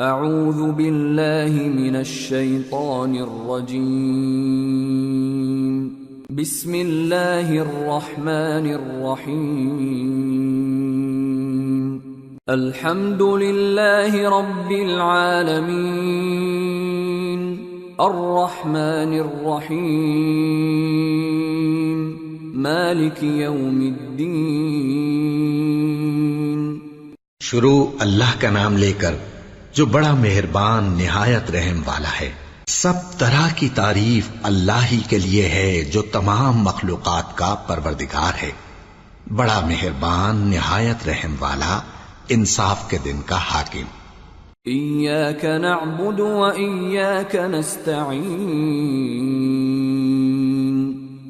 اعوذ باللہ من الشیطان الرجیم بسم اللہ الرحمن الرحیم الحمد للہ رب العالمین الرحمن الرحیم مالک یوم الدین۔ شروع اللہ کا نام لے کر جو بڑا مہربان نہایت رحم والا ہے۔ سب طرح کی تعریف اللہ ہی کے لیے ہے جو تمام مخلوقات کا پروردگار ہے، بڑا مہربان نہایت رحم والا، انصاف کے دن کا حاکم۔ ایاک نعبد و ایاک نستعین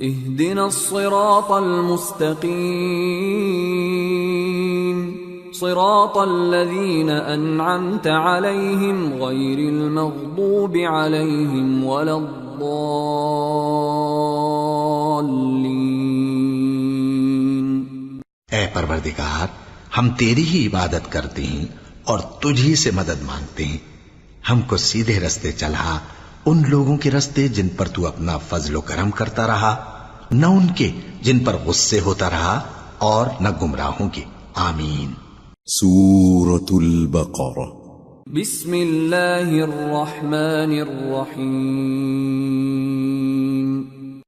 اہدنا الصراط المستقیم صراط الذین انعمت علیہم غیر المغضوب علیہم ولا الضالین۔ اے پروردگار، ہم تیری ہی عبادت کرتے ہیں اور تجھ ہی سے مدد مانگتے ہیں، ہم کو سیدھے رستے چلا، ان لوگوں کے رستے جن پر تو اپنا فضل و کرم کرتا رہا، نہ ان کے جن پر غصے ہوتا رہا، اور نہ گمراہوں کے۔ آمین۔ سورة البقرہ۔ بسم اللہ الرحمن الرحیم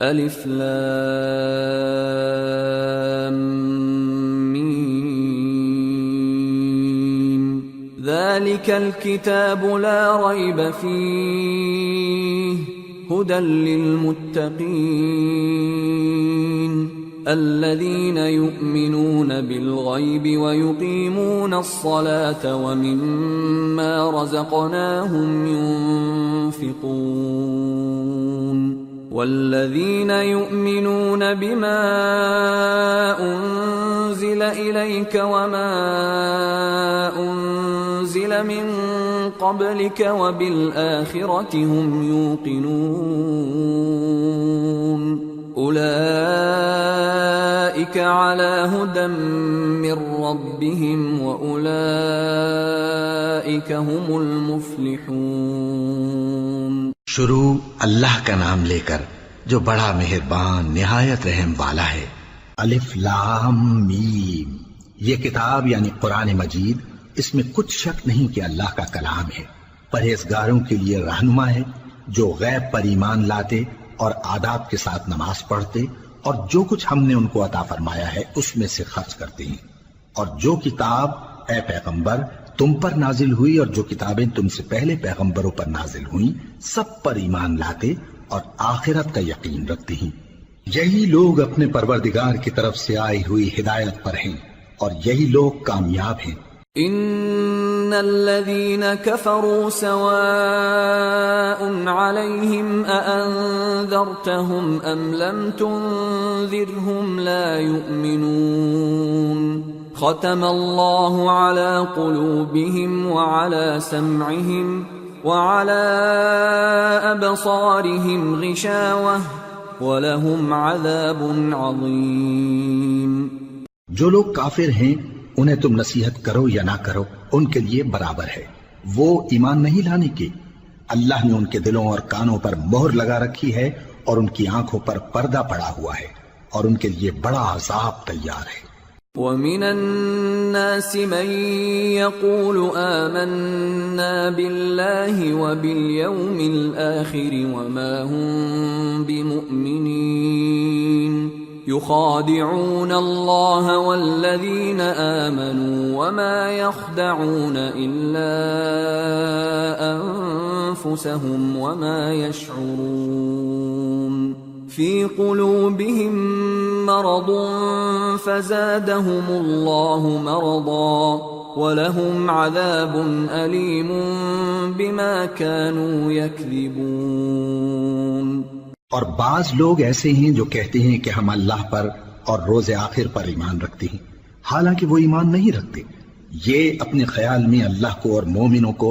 الف لام میم ذالک الکتاب لا ریب فیہ ہدی للمتقین الذين يؤمنون بالغيب ويقيمون الصلاة ومما رزقناهم ينفقون والذين يؤمنون بما أنزل إليك وما أنزل من قبلك وبالآخرة هم يوقنون اولئک علی ھدی من ربہم واولئک ھم المفلحون۔ شروع اللہ کا نام لے کر جو بڑا مہربان نہایت رحم والا ہے۔ الف لام میم، یہ کتاب یعنی قرآن مجید، اس میں کچھ شک نہیں کہ اللہ کا کلام ہے، پرہیزگاروں کے لیے رہنما ہے جو غیب پر ایمان لاتے اور آداب کے ساتھ نماز پڑھتے اور جو کچھ ہم نے ان کو عطا فرمایا ہے اس میں سے خرچ کرتے ہیں، اور جو کتاب اے پیغمبر تم پر نازل ہوئی اور جو کتابیں تم سے پہلے پیغمبروں پر نازل ہوئیں سب پر ایمان لاتے اور آخرت کا یقین رکھتے ہیں۔ یہی لوگ اپنے پروردگار کی طرف سے آئی ہوئی ہدایت پر ہیں اور یہی لوگ کامیاب ہیں۔ ان الذين كفروا سواء عليهم أأنذرتهم ام لم تنذرهم لا يؤمنون ختم الله على قلوبهم وعلى سمعهم وعلى أبصارهم غشاوة ولهم عذاب عظيم۔ جو لوگ کافر ہیں انہیں تم نصیحت کرو یا نہ کرو ان کے لیے برابر ہے، وہ ایمان نہیں لانے کے، اللہ نے ان کے دلوں اور کانوں پر مہر لگا رکھی ہے اور ان کی آنکھوں پر پردہ پڑا ہوا ہے اور ان کے لیے بڑا عذاب تیار ہے۔ وَمِنَ النَّاسِ مَن يَقُولُ آمَنَّا بِاللَّهِ وَبِالْيَوْمِ الْآخِرِ وَمَا هُم بِمُؤْمِنِينَ يخادعون الله والذين آمنوا وما يخدعون إلا أنفسهم وما يشعرون في قلوبهم مرض فزادهم الله مرضا ولهم عذاب أليم بما كانوا يكذبون۔ اور بعض لوگ ایسے ہیں جو کہتے ہیں کہ ہم اللہ پر اور روز آخر پر ایمان رکھتے ہیں، حالانکہ وہ ایمان نہیں رکھتے۔ یہ اپنے خیال میں اللہ کو اور مومنوں کو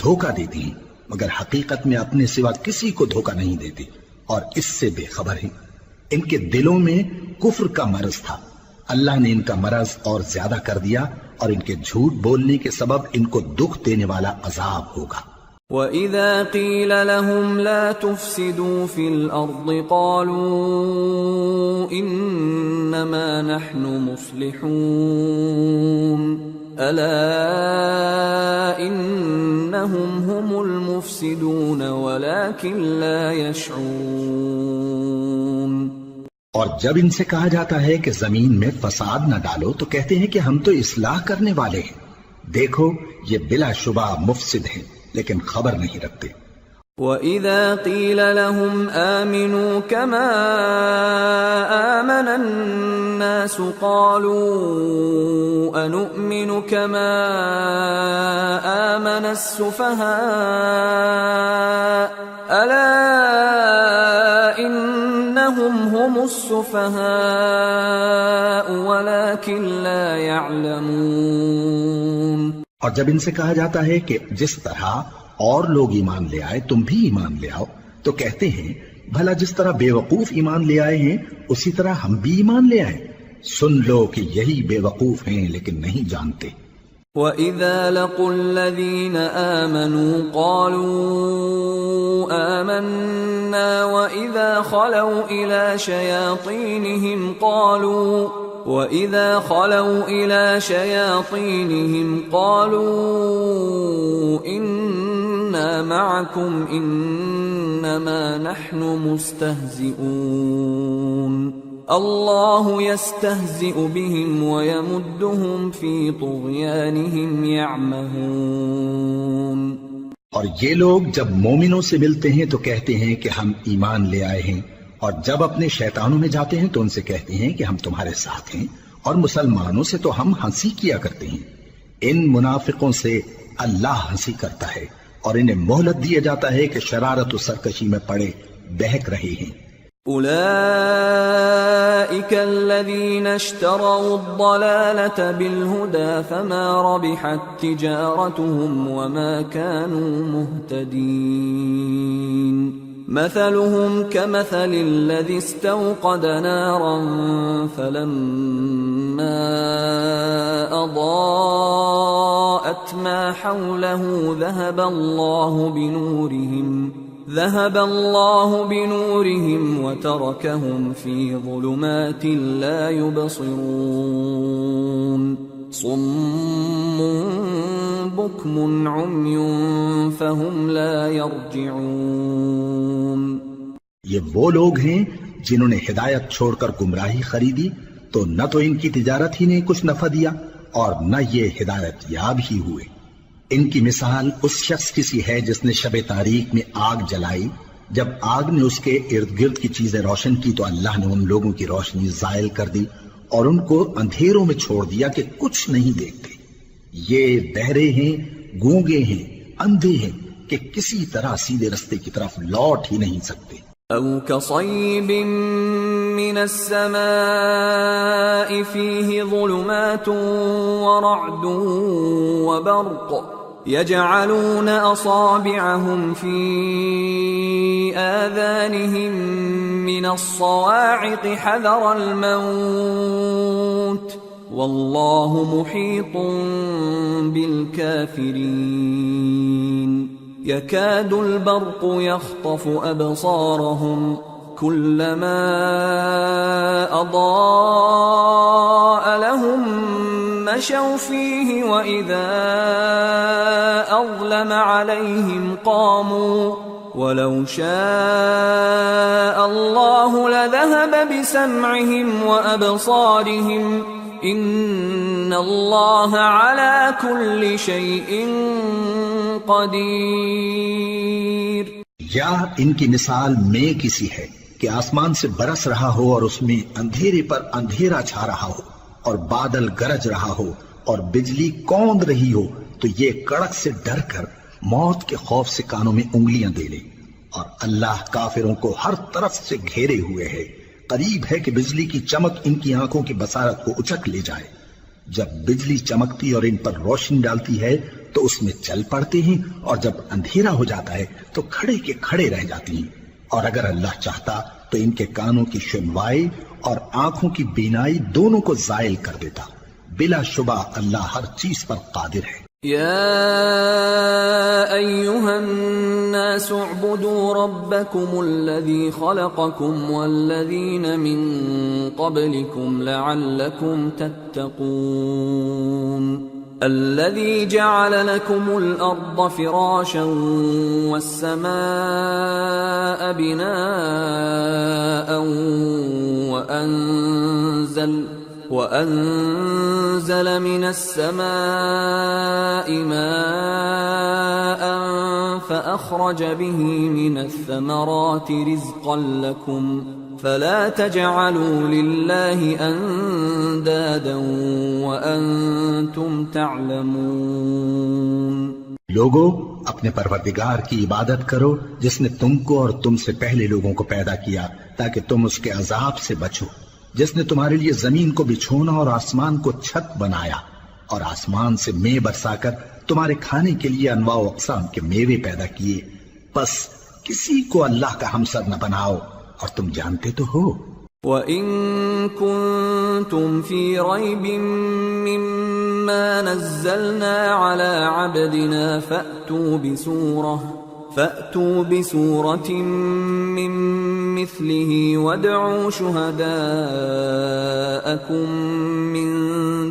دھوکہ دیتے ہیں، مگر حقیقت میں اپنے سوا کسی کو دھوکہ نہیں دیتے اور اس سے بے خبر ہیں۔ ان کے دلوں میں کفر کا مرض تھا، اللہ نے ان کا مرض اور زیادہ کر دیا اور ان کے جھوٹ بولنے کے سبب ان کو دکھ دینے والا عذاب ہوگا۔ وَإِذَا قِيلَ لَهُمْ لَا تُفْسِدُوا فِي الْأَرْضِ قَالُوا إِنَّمَا نَحْنُ مُصْلِحُونَ أَلَا إِنَّهُمْ هُمُ الْمُفْسِدُونَ وَلَكِنْ لَا يَشْعُرُونَ۔ اور جب ان سے کہا جاتا ہے کہ زمین میں فساد نہ ڈالو تو کہتے ہیں کہ ہم تو اصلاح کرنے والے ہیں، دیکھو یہ بلا شبہ مفسد ہیں لیکن خبر نہیں رکھتے۔ وَإِذَا قِيلَ لَهُمْ آمِنُوا كَمَا آمَنَ النَّاسُ قَالُوا أَنُؤْمِنُ كَمَا آمَنَ السُّفَهَاءُ أَلَا إِنَّهُمْ هُمُ السُّفَهَاءُ وَلَكِنْ لَا يَعْلَمُونَ۔ اور جب ان سے کہا جاتا ہے کہ جس طرح اور لوگ ایمان لے آئے تم بھی ایمان لے آؤ تو کہتے ہیں بھلا جس طرح بے وقوف ایمان لے آئے ہیں اسی طرح ہم بھی ایمان لے آئے۔ سن لو کہ یہی بے وقوف ہیں لیکن نہیں جانتے۔ وَإِذَا لَقُوا الَّذِينَ آمَنُوا قَالُوا آمَنَّا وَإِذَا خَلَوْا إِلَى شَيَاطِينِهِمْ قَالُوا إِنَّا مَعَكُمْ إِنَّمَا نَحْنُ مُسْتَهْزِئُونَ اللَّهُ يَسْتَهْزِئُ بِهِمْ وَيَمُدُّهُمْ فِي طُغْيَانِهِمْ يَعْمَهُونَ۔ اور یہ لوگ جب مومنوں سے ملتے ہیں تو کہتے ہیں کہ ہم ایمان لے آئے ہیں، اور جب اپنے شیطانوں میں جاتے ہیں تو ان سے کہتے ہیں کہ ہم تمہارے ساتھ ہیں، اور مسلمانوں سے تو ہم ہنسی کیا کرتے ہیں۔ ان منافقوں سے اللہ ہنسی کرتا ہے اور انہیں مہلت دیا جاتا ہے کہ شرارت و سرکشی میں پڑے بہک رہے ہیں۔ أولئك الذين اشتروا الضلالة بالهدى فما ربحت تجارتهم وما كانوا مهتدين مثلهم كمثل الذي استوقد نارا فلما أضاءت ما حوله ذهب الله بنورهم وتركهم في ظلمات لا يبصرون صم بكم عمي فهم لا يرجعون۔ یہ وہ لوگ ہیں جنہوں نے ہدایت چھوڑ کر گمراہی خریدی تو نہ تو ان کی تجارت ہی نے کچھ نفع دیا اور نہ یہ ہدایت یاب ہی ہوئے۔ ان کی مثال اس شخص کی سی ہے جس نے شب تاریک میں آگ جلائی، جب آگ نے اس کے ارد گرد کی چیزیں روشن کی تو اللہ نے ان لوگوں کی روشنی زائل کر دی اور ان کو اندھیروں میں چھوڑ دیا کہ کچھ نہیں دیکھتے۔ یہ بہرے ہیں، گونگے ہیں، اندھے ہیں کہ کسی طرح سیدھے رستے کی طرف لوٹ ہی نہیں سکتے۔ أو كصيب من السماء فيه ظلمات ورعد وبرق يجعلون أصابعهم في آذانهم من الصواعق حذر الموت والله محيط بالكافرين يكاد البرق يخطف أبصارهم كلما أضاء لهم مشوا فيه وإذا أظلم عليهم قاموا ولو شاء الله لذهب بسمعهم وأبصارهم إن الله على كل شيء قدیر۔ یا ان کی مثال میں کسی ہے کہ آسمان سے برس رہا ہو اور اس میں اندھیرے پر اندھیرا چھا رہا ہو اور بادل گرج رہا ہو اور بجلی کوند رہی ہو تو یہ کڑک سے ڈر کر موت کے خوف سے کانوں میں انگلیاں دے لے، اور اللہ کافروں کو ہر طرف سے گھیرے ہوئے ہے، قریب ہے کہ بجلی کی چمک ان کی آنکھوں کی بصارت کو اچک لے جائے۔ جب بجلی چمکتی اور ان پر روشنی ڈالتی ہے تو اس میں چل پڑتے ہیں، اور جب اندھیرا ہو جاتا ہے تو کھڑے کے کھڑے رہ جاتی ہیں، اور اگر اللہ چاہتا تو ان کے کانوں کی سنوائی اور آنکھوں کی بینائی دونوں کو زائل کر دیتا۔ بلا شبہ اللہ ہر چیز پر قادر ہے۔ يا أيها الناس اعبدوا ربكم الذي خلقكم والذين من قبلكم لعلكم تتقون الذي جعل لكم الأرض فراشا والسماء بناء وأنزل من السماء ماء فأخرج به من الثمرات رزقا لكم فلا تجعلوا لله أندادا وأنتم تعلمون۔ لوگو اپنے پروردگار کی عبادت کرو جس نے تم کو اور تم سے پہلے لوگوں کو پیدا کیا تاکہ تم اس کے عذاب سے بچو، جس نے تمہارے لیے زمین کو بچھونا اور آسمان کو چھت بنایا اور آسمان سے مے برسا کر تمہارے کھانے کے لیے انواع و اقسام کے میوے پیدا کیے، پس کسی کو اللہ کا ہمسر نہ بناؤ اور تم جانتے تو ہو۔ وَإِن كُنتُمْ فِي رَيْبٍ مِّمَّا نَزَّلْنَا عَلَى عَبْدِنَا فَأْتُوا بِسُورَةٍ مِّن مِّثْلِهِ وَادْعُوا شُهَدَاءَكُم مِّن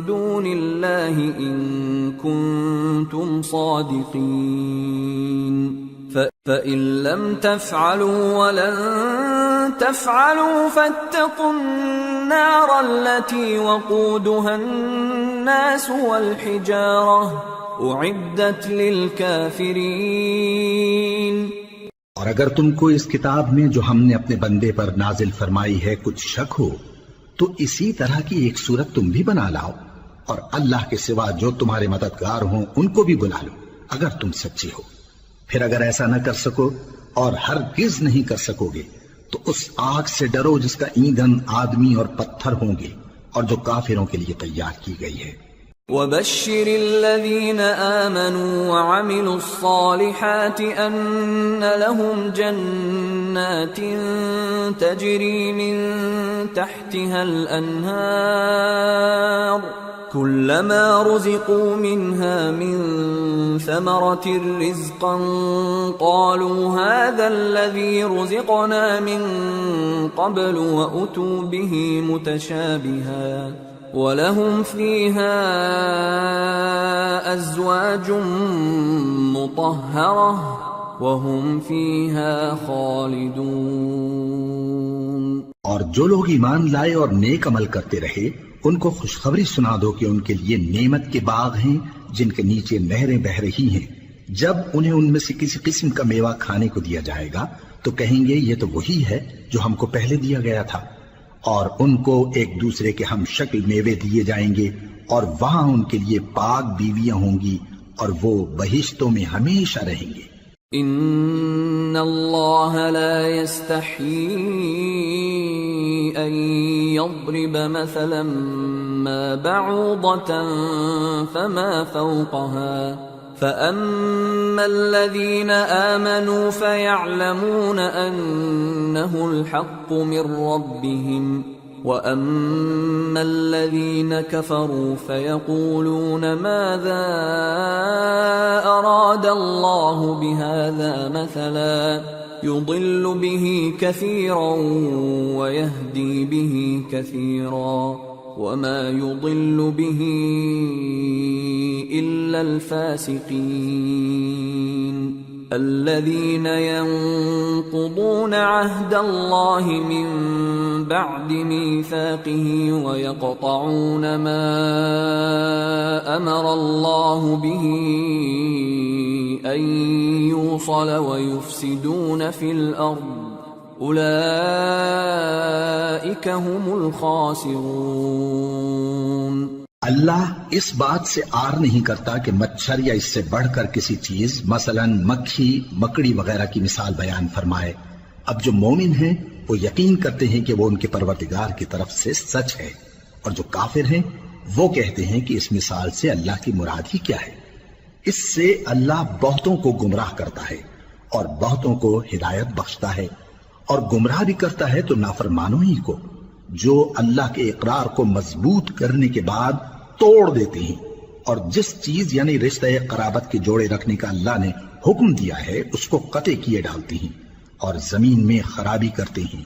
دُونِ اللَّهِ إِن كُنتُمْ صَادِقِينَ فَإِن لَّمْ تَفْعَلُوا وَلَن تَفْعَلُوا فَاتَّقُوا النَّارَ الَّتِي وَقُودُهَا النَّاسُ وَالْحِجَارَةُ اعدت للکافرین۔ اور اگر تم کو اس کتاب میں جو ہم نے اپنے بندے پر نازل فرمائی ہے کچھ شک ہو تو اسی طرح کی ایک صورت تم بھی بنا لاؤ اور اللہ کے سوا جو تمہارے مددگار ہوں ان کو بھی بلا لو اگر تم سچے ہو۔ پھر اگر ایسا نہ کر سکو اور ہرگز نہیں کر سکو گے تو اس آگ سے ڈرو جس کا ایندھن آدمی اور پتھر ہوں گے اور جو کافروں کے لیے تیار کی گئی ہے۔ وَبَشِّرِ الَّذِينَ آمَنُوا وَعَمِلُوا الصَّالِحَاتِ أَنَّ لَهُمْ جَنَّاتٍ تَجْرِي مِن تَحْتِهَا الْأَنْهَارُ كُلَّمَا رُزِقُوا مِنْهَا مِن ثَمَرَةٍ رِزْقًا قَالُوا هَذَا الَّذِي رُزِقْنَا مِن قَبْلُ وَأُتُوا بِهِ مُتَشَابِهًا وَلَهُمْ فِيهَا أَزْوَاجٌ مُطَهَّرَةٌ وَهُمْ فِيهَا خَالِدُونَ۔ اور جو لوگ ایمان لائے اور نیک عمل کرتے رہے ان کو خوشخبری سنا دو کہ ان کے لیے نعمت کے باغ ہیں جن کے نیچے نہریں بہہ رہی ہیں، جب انہیں ان میں سے کسی قسم کا میوہ کھانے کو دیا جائے گا تو کہیں گے یہ تو وہی ہے جو ہم کو پہلے دیا گیا تھا، اور ان کو ایک دوسرے کے ہم شکل میوے دیے جائیں گے اور وہاں ان کے لیے پاک بیویاں ہوں گی اور وہ بہشتوں میں ہمیشہ رہیں گے۔ ان اللہ لا يستحيي ان يضرب مثلا ما بعوضة فما فوقها فأما الذين آمنوا فيعلمون أنه الحق من ربهم وأما الذين كفروا فيقولون ماذا أراد الله بهذا مثلا يضل به كثيرا ويهدي به كثيرا وما يضل به إلا الفاسقين الذين ينقضون عهد الله من بعد ميثاقه ويقطعون ما أمر الله به أن يوصل ويفسدون في الأرض اولئک هم الخاسرون۔ اللہ اس بات سے آر نہیں کرتا کہ مچھر یا اس سے بڑھ کر کسی چیز مثلا مکھی مکڑی وغیرہ کی مثال بیان فرمائے۔ اب جو مومن ہیں وہ یقین کرتے ہیں کہ وہ ان کے پروردگار کی طرف سے سچ ہے، اور جو کافر ہیں وہ کہتے ہیں کہ اس مثال سے اللہ کی مراد ہی کیا ہے۔ اس سے اللہ بہتوں کو گمراہ کرتا ہے اور بہتوں کو ہدایت بخشتا ہے، اور گمراہ بھی کرتا ہے تو نافرمانوں ہی کو، جو اللہ کے اقرار کو مضبوط کرنے کے بعد توڑ دیتے ہیں، اور جس چیز یعنی رشتہ قرابت کے جوڑے رکھنے کا اللہ نے حکم دیا ہے اس کو قطع کیے ڈالتے ہیں اور زمین میں خرابی کرتے ہیں،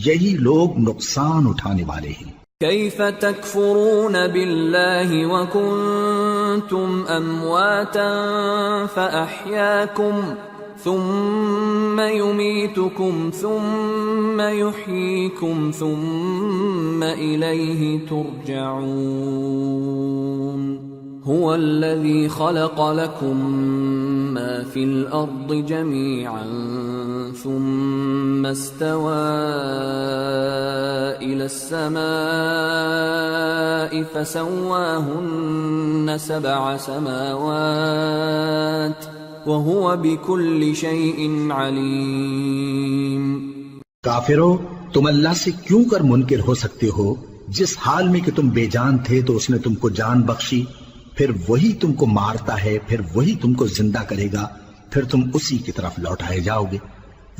یہی لوگ نقصان اٹھانے والے ہیں۔ كيف تكفرون بالله وكنتم أمواتا فأحياكم ثم يميتكم ثم يحييكم ثم إليه ترجعون هو الذي خلق لكم ما في الأرض جميعا ثم استوى إلى السماء فسواهن 7 سماوات وهو بكل شيء عليم۔ کافرو، تم اللہ سے کیوں کر منکر ہو سکتے ہو جس حال میں کہ تم بے جان تھے تو اس نے تم کو جان بخشی، پھر وہی تم کو مارتا ہے، پھر وہی تم کو زندہ کرے گا، پھر تم اسی کی طرف لوٹائے جاؤ گے۔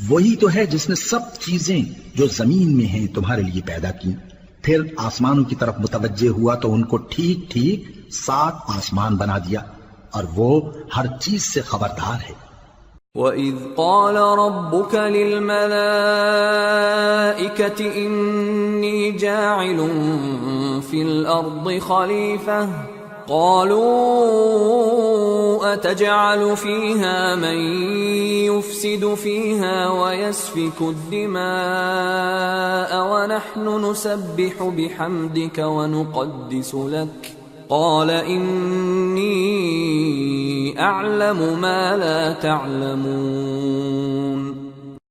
وہی تو ہے جس نے سب چیزیں جو زمین میں ہیں تمہارے لیے پیدا کی، پھر آسمانوں کی طرف متوجہ ہوا تو ان کو ٹھیک ٹھیک 7 آسمان بنا دیا، اور وہ ہر چیز سے خبردار ہے۔ وَإِذْ قَالَ رَبُّكَ لِلْمَلَائِكَةِ إِنِّي جَاعِلٌ فِي الْأَرْضِ خَلِيفَةً قَالُوا أَتَجْعَلُ فِيهَا مَن يُفْسِدُ فِيهَا وَيَسْفِكُ الدِّمَاءَ وَنَحْنُ نُسَبِّحُ بِحَمْدِكَ وَنُقَدِّسُ لَكَ قال انی اعلم ما لا تعلمون۔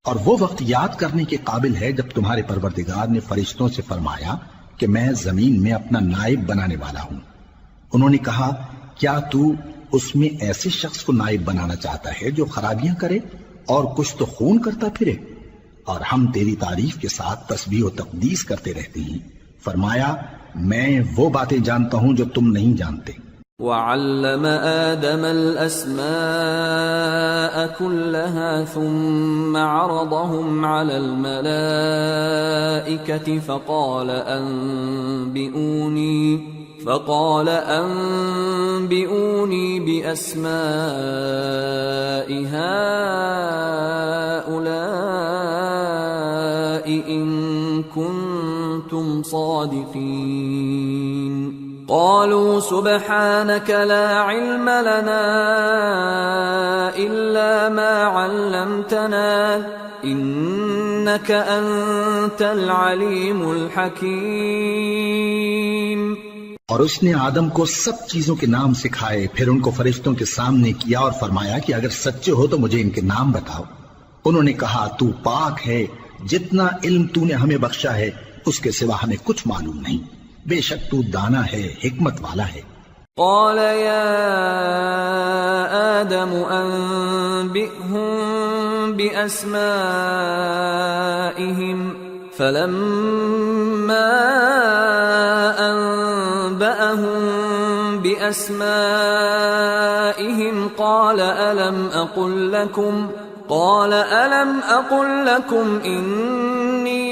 اور وہ وقت یاد کرنے کے قابل ہے جب تمہارے پروردگار نے فرشتوں سے فرمایا کہ میں زمین میں اپنا نائب بنانے والا ہوں۔ انہوں نے کہا کیا تو اس میں ایسے شخص کو نائب بنانا چاہتا ہے جو خرابیاں کرے اور کچھ تو خون کرتا پھرے؟ اور ہم تیری تعریف کے ساتھ تسبیح و تقدیس کرتے رہتے ہیں۔ فرمایا میں وہ باتیں جانتا ہوں جو تم نہیں جانتے۔ وَعَلَّمَ آدَمَ الْأَسْمَاءَ كُلَّهَا ثُمَّ عَرَضَهُمْ عَلَى الْمَلَائِكَةِ فقال أنبئوني بأسماء هؤلاء إن كنتم صادقين قالوا سبحانك لا علم لنا إلا ما علمتنا إنك أنت العليم الحكيم۔ اور اس نے آدم کو سب چیزوں کے نام سکھائے، پھر ان کو فرشتوں کے سامنے کیا اور فرمایا کہ اگر سچے ہو تو مجھے ان کے نام بتاؤ۔ انہوں نے کہا تو پاک ہے، جتنا علم تو نے ہمیں بخشا ہے اس کے سوا ہمیں کچھ معلوم نہیں، بے شک تو دانا ہے، حکمت والا ہے۔ قال يا آدم أنبئهم بأسمائهم فلما أنبأهم بأسمائهم قال ألم أقل لكم إني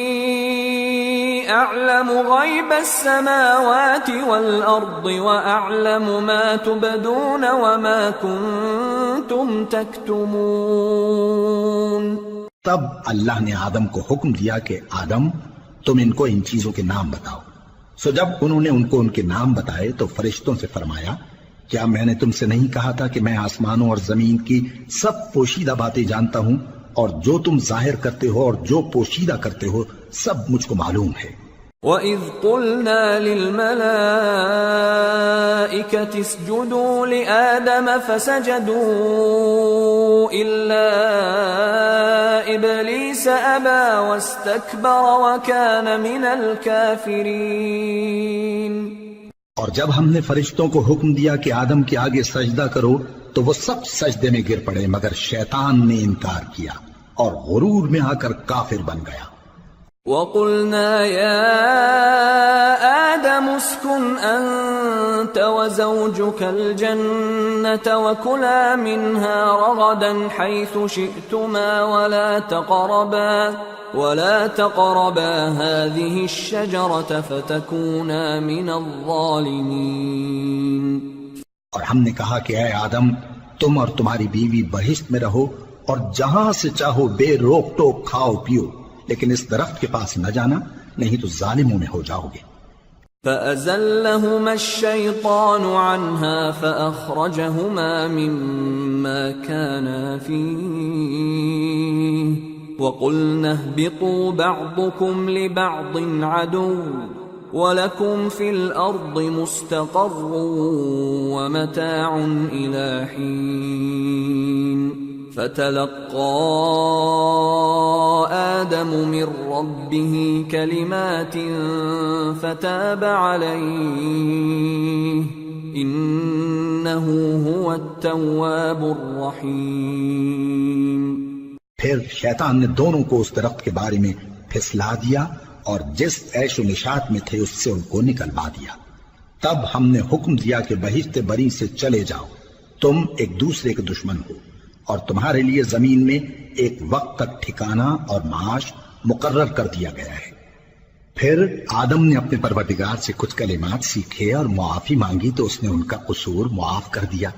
أعلم غيب السماوات والأرض وأعلم ما تبدون وما كنتم تكتمون۔ تب اللہ نے آدم کو حکم دیا کہ آدم تم ان کو ان چیزوں کے نام بتاؤ۔ سو جب انہوں نے ان کو ان کے نام بتائے تو فرشتوں سے فرمایا کیا میں نے تم سے نہیں کہا تھا کہ میں آسمانوں اور زمین کی سب پوشیدہ باتیں جانتا ہوں، اور جو تم ظاہر کرتے ہو اور جو پوشیدہ کرتے ہو سب مجھ کو معلوم ہے۔ وَإِذْ قُلْنَا لِلْمَلَائِكَةِ اسْجُدُوا لِآدَمَ فَسَجَدُوا إِلَّا إِبْلِيسَ أَبَى وَاسْتَكْبَرَ وَكَانَ مِنَ الْكَافِرِينَ۔ اور جب ہم نے فرشتوں کو حکم دیا کہ آدم کے آگے سجدہ کرو تو وہ سب سجدے میں گر پڑے، مگر شیطان نے انکار کیا اور غرور میں آ کر کافر بن گیا۔ وَقُلْنَا يَا آدَمُ اسْكُنْ أَنْتَ وَزَوْجُكَ الْجَنَّةَ وَكُلَا مِنْهَا رَغَدًا حَيْثُ شِئْتُمَا وَلَا تَقْرَبَا هَذِهِ الشَّجَرَةَ فَتَكُونَا مِنَ الظَّالِمِينَ۔ اور ہم نے کہا کہ اے آدم، تم اور تمہاری بیوی بہشت میں رہو اور جہاں سے چاہو بے روک ٹوک کھاؤ پیو، لیکن اس درخت کے پاس نہ جانا، نہیں تو ظالموں میں ہو جاؤ گے۔ فَأَزَلَّهُمَا الشَّيْطَانُ عَنْهَا فَأَخْرَجَهُمَا مِمَّا كَانَا فِيهِ وَقُلْنَا اهْبِطُوا بَعْضُكُمْ لِبَعْضٍ عَدُوٌّ وَلَكُمْ فِي الْأَرْضِ مُسْتَقَرٌّ وَمَتَاعٌ إِلَى حِينٍ۔ فَتَلَقَّى آدَمُ مِنْ رَبِّهِ كَلِمَاتٍ فَتَابَ عَلَيْهِ إِنَّهُ هُوَ التَّوَّابُ الرَّحِيمُ۔ پھر شیطان نے دونوں کو اس درخت کے بارے میں پھسلا دیا اور جس عیش و نشاط میں تھے اس سے ان کو نکلوا دیا۔ تب ہم نے حکم دیا کہ بہشت بری سے چلے جاؤ، تم ایک دوسرے کے دشمن ہو، اور تمہارے لیے زمین میں ایک وقت تک ٹھکانہ اور معاش مقرر کر دیا گیا ہے۔ پھر آدم نے اپنے پروردگار سے کچھ کلمات سیکھے اور معافی مانگی تو اس نے ان کا قصور معاف کر دیا۔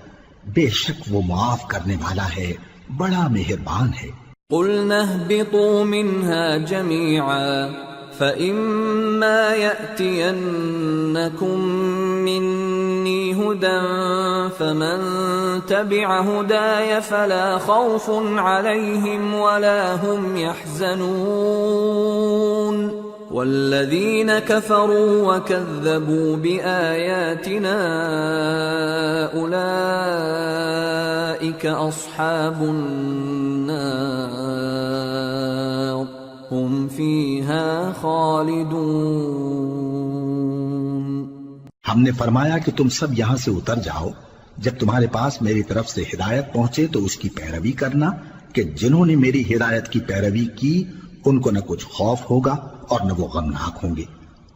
بے شک وہ معاف کرنے والا ہے، بڑا مہربان ہے۔ قُلْنَا اهْبِطُوا مِنْهَا جَمِيعًا فَإِمَّا يَأْتِيَنَّكُمْ مِنِّي هُدًى فَمَنْ تَبِعَ هُدَايَ فَلَا خَوْفٌ عَلَيْهِمْ وَلَا هُمْ يَحْزَنُونَ وَالَّذِينَ كَفَرُوا وَكَذَّبُوا بِآيَاتِنَا أُولَئِكَ أَصْحَابُ النَّارِ هُمْ فِيهَا خَالِدُونَ۔ ہم نے فرمایا کہ تم سب یہاں سے اتر جاؤ، جب تمہارے پاس میری طرف سے ہدایت پہنچے تو اس کی پیروی کرنا کہ جنہوں نے میری ہدایت کی پیروی کی ان کو نہ کچھ خوف ہوگا اور نہ وہ غمناک ہوں گے،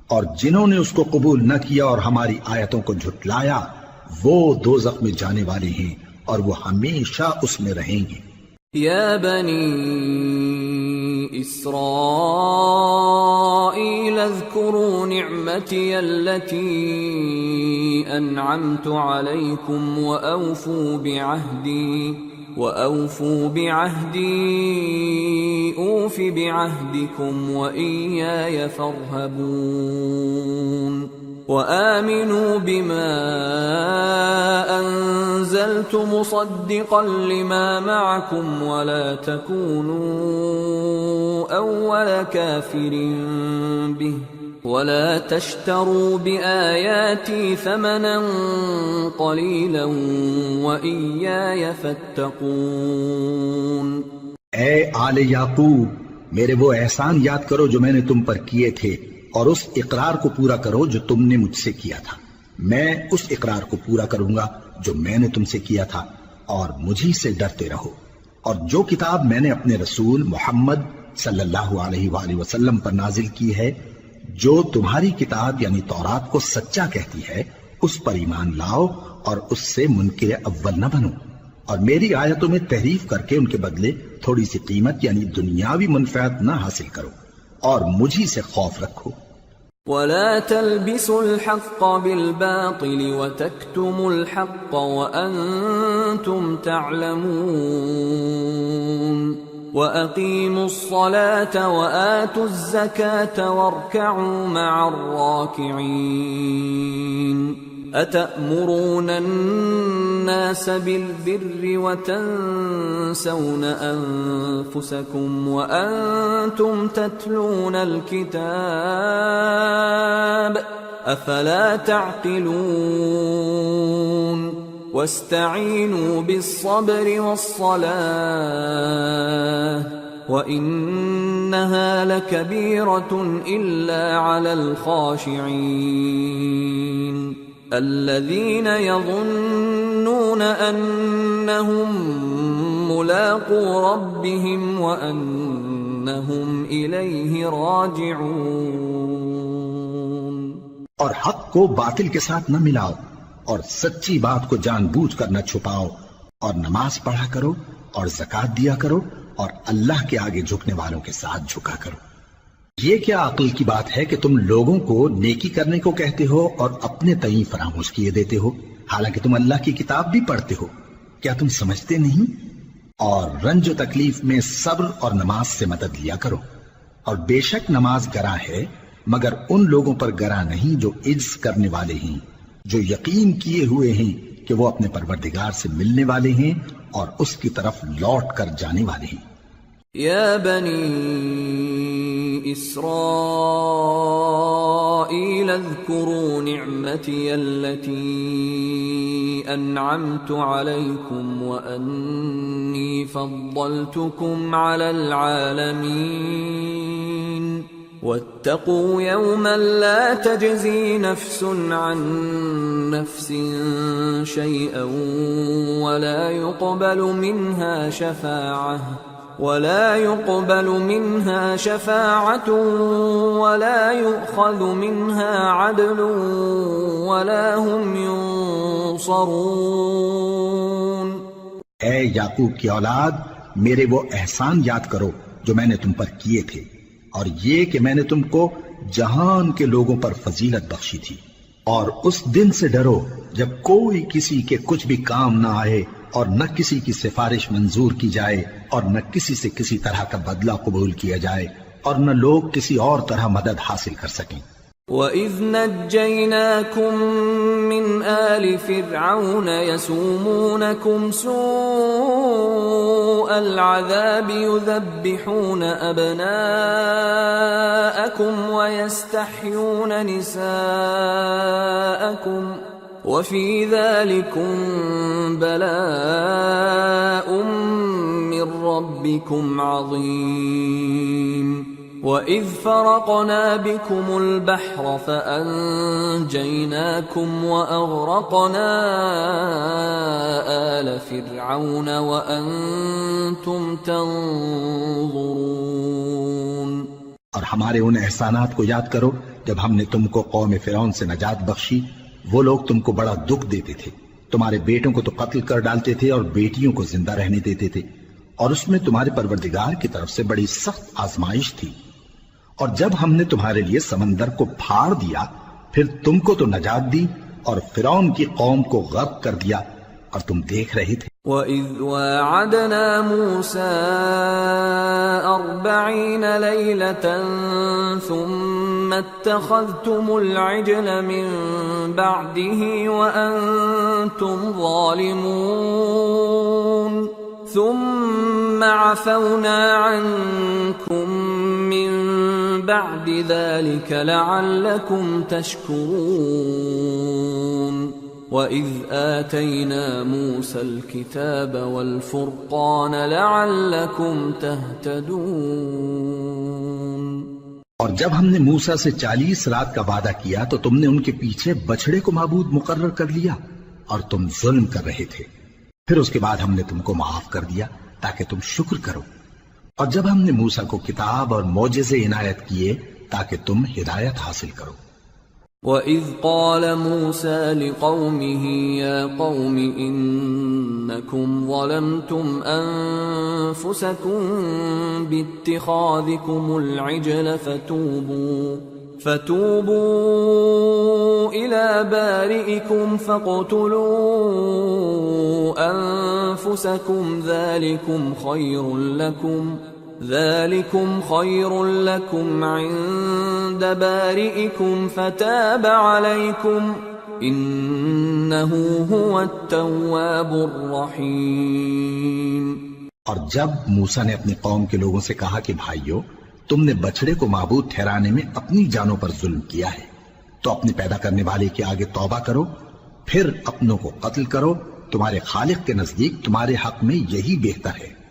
اور جنہوں نے اس کو قبول نہ کیا اور ہماری آیتوں کو جھٹلایا وہ دوزخ میں جانے والے ہیں اور وہ ہمیشہ اس میں رہیں گے۔ یا بنی اسرائیل اذکروا نعمتی التي انعمت علیکم وأوفوا بعهدي أوف بعهدكم وإياي فارهبون وآمنوا بما أنزلت مصدقا لما معكم ولا تكونوا أول كافر به ولا تشتروا بآياتي ثمنا قليلا وإياي فاتقون۔ اے آل یعقوب، میرے وہ احسان یاد کرو جو میں نے تم پر کیے تھے، اور اس اقرار کو پورا کرو جو تم نے مجھ سے کیا تھا۔ میں اس اقرار کو پورا کروں گا جو میں نے تم سے کیا تھا، اور مجھی سے ڈرتے رہو۔ اور جو کتاب میں نے اپنے رسول محمد صلی اللہ علیہ وآلہ وسلم پر نازل کی ہے، جو تمہاری کتاب یعنی تورات کو سچا کہتی ہے، اس پر ایمان لاؤ اور اس سے منکر اول نہ بنو، اور میری آیتوں میں تحریف کر کے ان کے بدلے تھوڑی سی قیمت یعنی دنیاوی منفعت نہ حاصل کرو، اور مجھی سے خوف رکھو۔ وَلَا تَلْبِسُوا الْحَقَّ بِالْبَاطِلِ وَتَكْتُمُوا الْحَقَّ وَأَنْتُمْ تَعْلَمُونَ وَأَقِيمُوا الصَّلَاةَ وَآتُوا الزَّكَاةَ وَارْكَعُوا مَعَ الرَّاكِعِينَ۔ أَتَأْمُرُونَ النَّاسَ بِالْبِرِّ وَتَنْسَوْنَ أَنفُسَكُمْ وَأَنْتُمْ تَتْلُونَ الْكِتَابَ أَفَلَا تَعْقِلُونَ وَاسْتَعِينُوا بِالصَّبْرِ وَالصَّلَاةِ وَإِنَّهَا لَكَبِيرَةٌ إِلَّا عَلَى الْخَاشِعِينَ الَّذِينَ يَظُنُّونَ أَنَّهُمْ مُلَاقُو رَبِّهِمْ وَأَنَّهُمْ إنهم إليه راجعون۔ اور حق کو باطل کے ساتھ نہ ملاؤ، اور سچی بات کو جان بوجھ کر نہ چھپاؤ، اور نماز پڑھا کرو اور زکوٰۃ دیا کرو، اور اللہ کے آگے جھکنے والوں کے ساتھ جھکا کرو۔ یہ کیا عقل کی بات ہے کہ تم لوگوں کو نیکی کرنے کو کہتے ہو اور اپنے تئیں فراموش کیے دیتے ہو، حالانکہ تم اللہ کی کتاب بھی پڑھتے ہو؟ کیا تم سمجھتے نہیں؟ اور رنج و تکلیف میں صبر اور نماز سے مدد لیا کرو، اور بے شک نماز گراں ہے، مگر ان لوگوں پر گراں نہیں جو عجز کرنے والے ہیں، جو یقین کیے ہوئے ہیں کہ وہ اپنے پروردگار سے ملنے والے ہیں اور اس کی طرف لوٹ کر جانے والے ہیں۔ یا بنی اسرائیل اذکروا نعمتی التي انعمت علیکم وانی فضلتکم علی العالمین واتقوا يوما لا تجزي نفس عن نفس شيئا ولا يقبل منها شفاعة ولا يؤخذ منها عدل ولا هم ينصرون۔ اے یعقوب کی اولاد، میرے وہ احسان یاد کرو جو میں نے تم پر کیے تھے، اور یہ کہ میں نے تم کو جہان کے لوگوں پر فضیلت بخشی تھی، اور اس دن سے ڈرو جب کوئی کسی کے کچھ بھی کام نہ آئے، اور نہ کسی کی سفارش منظور کی جائے، اور نہ کسی سے کسی طرح کا بدلہ قبول کیا جائے، اور نہ لوگ کسی اور طرح مدد حاصل کر سکیں۔ وَإِذْ نَجَّيْنَاكُمْ مِنْ آلِ فِرْعَوْنَ يَسُومُونَكُمْ سُوءَ الْعَذَابِ يُذَبِّحُونَ أَبْنَاءَكُمْ وَيَسْتَحْيُونَ نِسَاءَكُمْ وَفِي ذَلِكُمْ بَلَاءٌ مِّن رَّبِّكُمْ عَظِيمٌ۔ وَإِذْ فَرَقْنَا بِكُمُ الْبَحْرَ فَأَنجَيْنَاكُمْ وَأَغْرَقْنَا آلَ فِرْعَوْنَ وَأَنْتُمْ تَنظُرُونَ۔ اور ہمارے ان احسانات کو یاد کرو جب ہم نے تم کو قوم فرعون سے نجات بخشی۔ وہ لوگ تم کو بڑا دکھ دیتے تھے، تمہارے بیٹوں کو تو قتل کر ڈالتے تھے اور بیٹیوں کو زندہ رہنے دیتے تھے، اور اس میں تمہارے پروردگار کی طرف سے بڑی سخت آزمائش تھی۔ اور جب ہم نے تمہارے لیے سمندر کو پھاڑ دیا، پھر تم کو تو نجات دی اور فرعون کی قوم کو غرق کر دیا، اور تم دیکھ رہے تھے۔ وَإِذْ وَاعَدْنَا مُوسَىٰ 40 لَيْلَةً ثُمَّ اتَّخَذْتُمُ الْعِجْلَ مِن بَعْدِهِ وَأَنْتُمْ ظَالِمُونَ ثُمَّ عَفَوْنَا عَنْكُمْ مِن بَعْدِ ذَلِكَ لَعَلَّكُمْ تَشْكُرُونَ۔ وَإِذْ آتَيْنَا مُوسَى الْكِتَابَ وَالْفُرْقَانَ لَعَلَّكُمْ تَهْتَدُونَ۔ اور جب ہم نے موسیٰ سے 40 رات کا وعدہ کیا تو تم نے ان کے پیچھے بچھڑے کو معبود مقرر کر لیا، اور تم ظلم کر رہے تھے۔ پھر اس کے بعد ہم نے تم کو معاف کر دیا تاکہ تم شکر کرو۔ اور جب ہم نے موسیٰ کو کتاب اور معجزے عنایت کیے تاکہ تم ہدایت حاصل کرو۔ وَإِذْ قَالَ مُوسَىٰ لِقَوْمِهِ يَا قَوْمِ إِنَّكُمْ ظَلَمْتُمْ أَنفُسَكُمْ بِاتِّخَاذِكُمُ الْعِجْلَ فَتُوبُوا إِلَىٰ بَارِئِكُمْ فَاقْتُلُوا أَنفُسَكُمْ ذَلِكُمْ خَيْرٌ لَكُمْ عِندَ بَارِئِكُمْ فَتَابَ عَلَيْكُمْ إِنَّهُ هُوَ التَّوَّابُ الرَّحِيمُ۔ اور جب موسیٰ نے اپنی قوم کے لوگوں سے کہا کہ بھائیو، تم نے بچڑے کو معبود ٹھہرانے میں اپنی جانوں پر ظلم کیا ہے، تو اپنے پیدا کرنے والے کے آگے توبہ کرو، پھر اپنوں کو قتل کرو، تمہارے خالق کے نزدیک تمہارے حق میں یہی بہتر ہے۔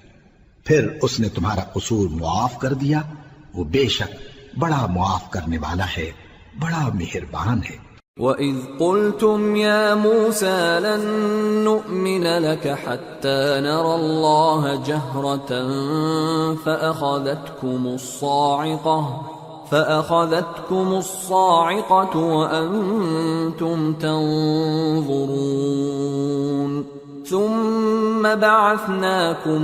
پھر اس نے تمہارا قصور معاف کر دیا، وہ بے شک بڑا معاف کرنے والا ہے، بڑا مہربان ہے۔ وَإِذْ قُلْتُمْ يَا مُوسَى لَن نُّؤْمِنَ لَكَ حَتَّى نَرَى اللَّهَ جَهْرَةً فَأَخَذَتْكُمُ الصَّاعِقَةُ وَأَنْتُمْ تَنظُرُونَ ثُمَّ بَعَثْنَاكُمْ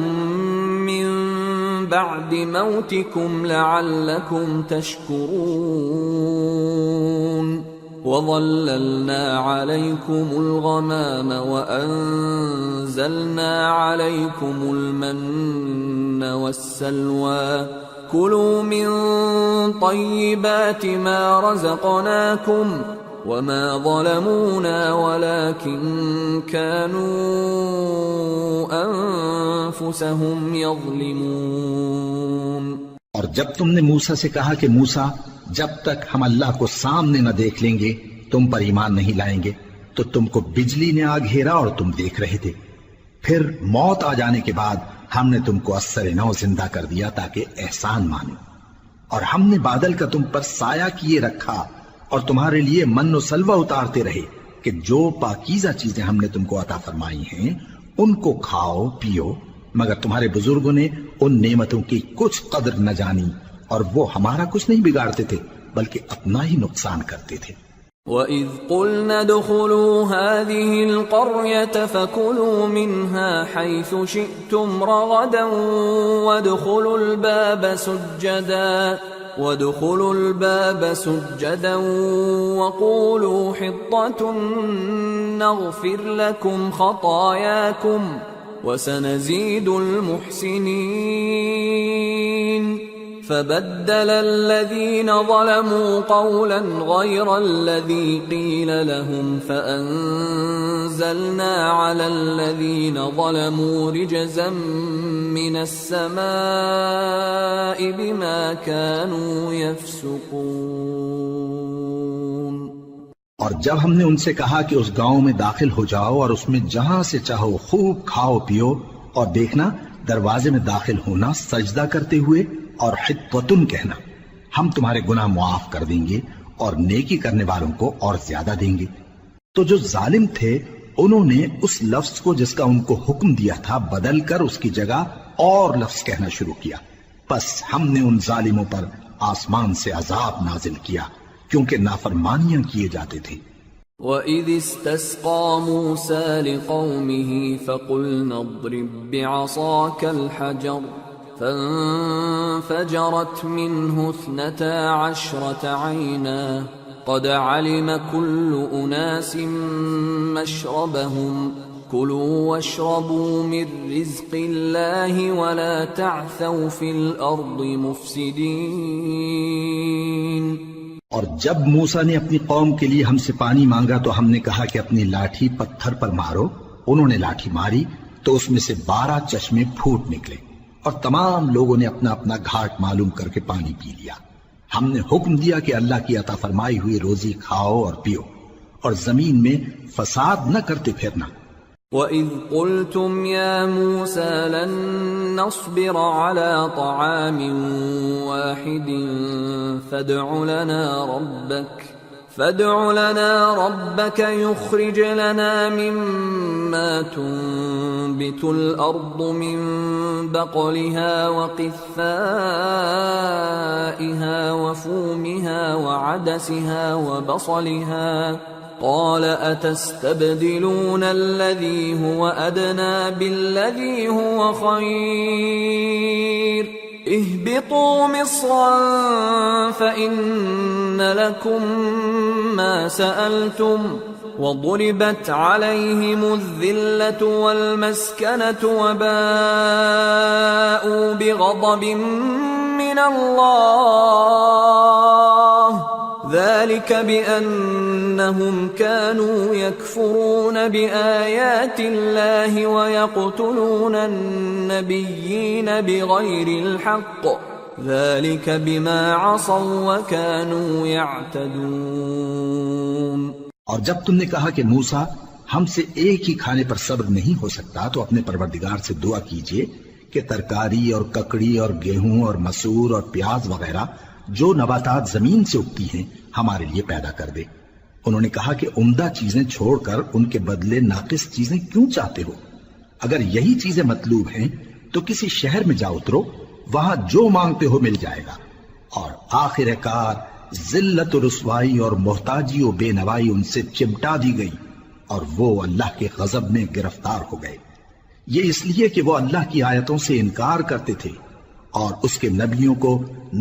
مِنْ بَعْدِ مَوْتِكُمْ لَعَلَّكُمْ تَشْكُرُونَ وَظَلَّلْنَا عَلَيْكُمُ الْغَمَامَ وَأَنزَلْنَا عَلَيْكُمُ الْمَنَّ وَالسَّلْوَىٰ كُلُوا مِن طَيِّبَاتِ مَا رَزَقْنَاكُمْ وَمَا ظَلَمُونَا وَلَكِن كَانُوا أَنفُسَهُمْ يَظْلِمُونَ۔ اور جب تم نے موسیٰ سے کہا کہ موسیٰ جب تک ہم اللہ کو سامنے نہ دیکھ لیں گے تم پر ایمان نہیں لائیں گے، تو تم کو بجلی نے آ گھیرا اور تم دیکھ رہے تھے، پھر موت آ جانے کے بعد ہم نے تم کو اثر نو زندہ کر دیا تاکہ احسان مانو، اور ہم نے بادل کا تم پر سایہ کیے رکھا اور تمہارے لیے من و سلوہ اتارتے رہے کہ جو پاکیزہ چیزیں ہم نے تم کو عطا فرمائی ہیں ان کو کھاؤ پیو، مگر تمہارے بزرگوں نے ان نعمتوں کی کچھ قدر نہ جانی اور وہ ہمارا کچھ نہیں بگاڑتے تھے بلکہ اپنا ہی نقصان کرتے تھے۔ وَإِذْ قُلْنَا ادْخُلُوا هَٰذِهِ الْقَرْيَةَ فَكُلُوا مِنْهَا حَيْثُ شِئْتُمْ رَغَدًا وَادْخُلُوا الْبَابَ سُجَّدًا وَقُولُوا حِطَّةٌ نَّغْفِرْ لَكُمْ خَطَايَاكُمْ وَسَنَزِيدُ الْمُحْسِنِينَ فَبَدَّلَ الَّذِينَ ظَلَمُوا قَوْلًا غَيْرَ الَّذِي قِيلَ لَهُمْ فَأَنزَلْنَا عَلَى الَّذِينَ ظَلَمُوا رِجْزًا مِّنَ السَّمَاءِ بِمَا كَانُوا يَفْسُقُونَ۔ اور جب ہم نے ان سے کہا کہ اس گاؤں میں داخل ہو جاؤ اور اس میں جہاں سے چاہو خوب کھاؤ پیو، اور دیکھنا دروازے میں داخل ہونا سجدہ کرتے ہوئے اور حطوتن کہنا، ہم تمہارے گناہ معاف کر دیں گے اور نیکی کرنے والوں کو اور زیادہ دیں گے۔ تو جو ظالم تھے انہوں نے اس لفظ کو جس کا ان کو حکم دیا تھا بدل کر اس کی جگہ اور لفظ کہنا شروع کیا، پس ہم نے ان ظالموں پر آسمان سے عذاب نازل کیا کیونکہ نافرمانیاں کیے جاتے تھے۔ وَإِذِ اسْتَسْقَىٰ مُوسَىٰ لِقَوْمِهِ فَقُلْنَا اضْرِب بِّعَصَاكَ الْحَجَرَ فَانفَجَرَتْ مِنْهُ 12 عَيْنًا قَدْ عَلِمَ كُلُّ أُنَاسٍ مَّشْرَبَهُمْ كُلُوا وَاشْرَبُوا مِن رِّزْقِ اللَّهِ وَلَا تَعْثَوْا فِي الْأَرْضِ مُفْسِدِينَ۔ اور جب موسیٰ نے اپنی قوم کے لیے ہم سے پانی مانگا تو ہم نے کہا کہ اپنی لاٹھی پتھر پر مارو، انہوں نے لاٹھی ماری تو اس میں سے 12 چشمے پھوٹ نکلے اور تمام لوگوں نے اپنا اپنا گھاٹ معلوم کر کے پانی پی لیا۔ ہم نے حکم دیا کہ اللہ کی عطا فرمائی ہوئی روزی کھاؤ اور پیو اور زمین میں فساد نہ کرتے پھرنا۔ وَإِذْ قُلْتُمْ يَا مُوسَىٰ لَن نَّصْبِرَ عَلَىٰ طَعَامٍ وَاحِدٍ فَادْعُ لَنَا رَبَّكَ يُخْرِجْ لَنَا مِمَّا تُنبِتُ الْأَرْضُ مِن بَقْلِهَا وَقِثَّائِهَا وَفُومِهَا وَعَدَسِهَا وَبَصَلِهَا قَالَ أَتَسْتَبْدِلُونَ الَّذِي هُوَ أَدْنَىٰ بِالَّذِي هُوَ خَيْرٌ اهْبِطُوا مِصْرًا فَإِنَّ لَكُم مَّا سَأَلْتُمْ وَضُرِبَتْ عَلَيْهِمُ الذِّلَّةُ وَالْمَسْكَنَةُ وَبَاءُوا بِغَضَبٍ مِّنَ اللَّهِ ذَلِكَ بِأَنَّهُمْ كَانُوا يَكْفُرُونَ بِآيَاتِ اللَّهِ وَيَقْتُلُونَ النَّبِيِّينَ بِغَيْرِ الْحَقِّ ذَلِكَ بِمَا عَصَوا وَكَانُوا يَعْتَدُونَ۔ اور جب تم نے کہا کہ موسیٰ ہم سے ایک ہی کھانے پر صبر نہیں ہو سکتا تو اپنے پروردگار سے دعا کیجئے کہ ترکاری اور ککڑی اور گیہوں اور مسور اور پیاز وغیرہ جو نباتات زمین سے اگتی ہیں ہمارے لیے پیدا کر دے، انہوں نے کہا کہ عمدہ چیزیں چھوڑ کر ان کے بدلے ناقص چیزیں کیوں چاہتے ہو؟ اگر یہی چیزیں مطلوب ہیں تو کسی شہر میں جا اترو، وہاں جو مانگتے ہو مل جائے گا، اور آخر کار ذلت و رسوائی اور محتاجی و بے نوائی ان سے چمٹا دی گئی، اور وہ اللہ کے غضب میں گرفتار ہو گئے۔ یہ اس لیے کہ وہ اللہ کی آیتوں سے انکار کرتے تھے اور اس کے نبیوں کو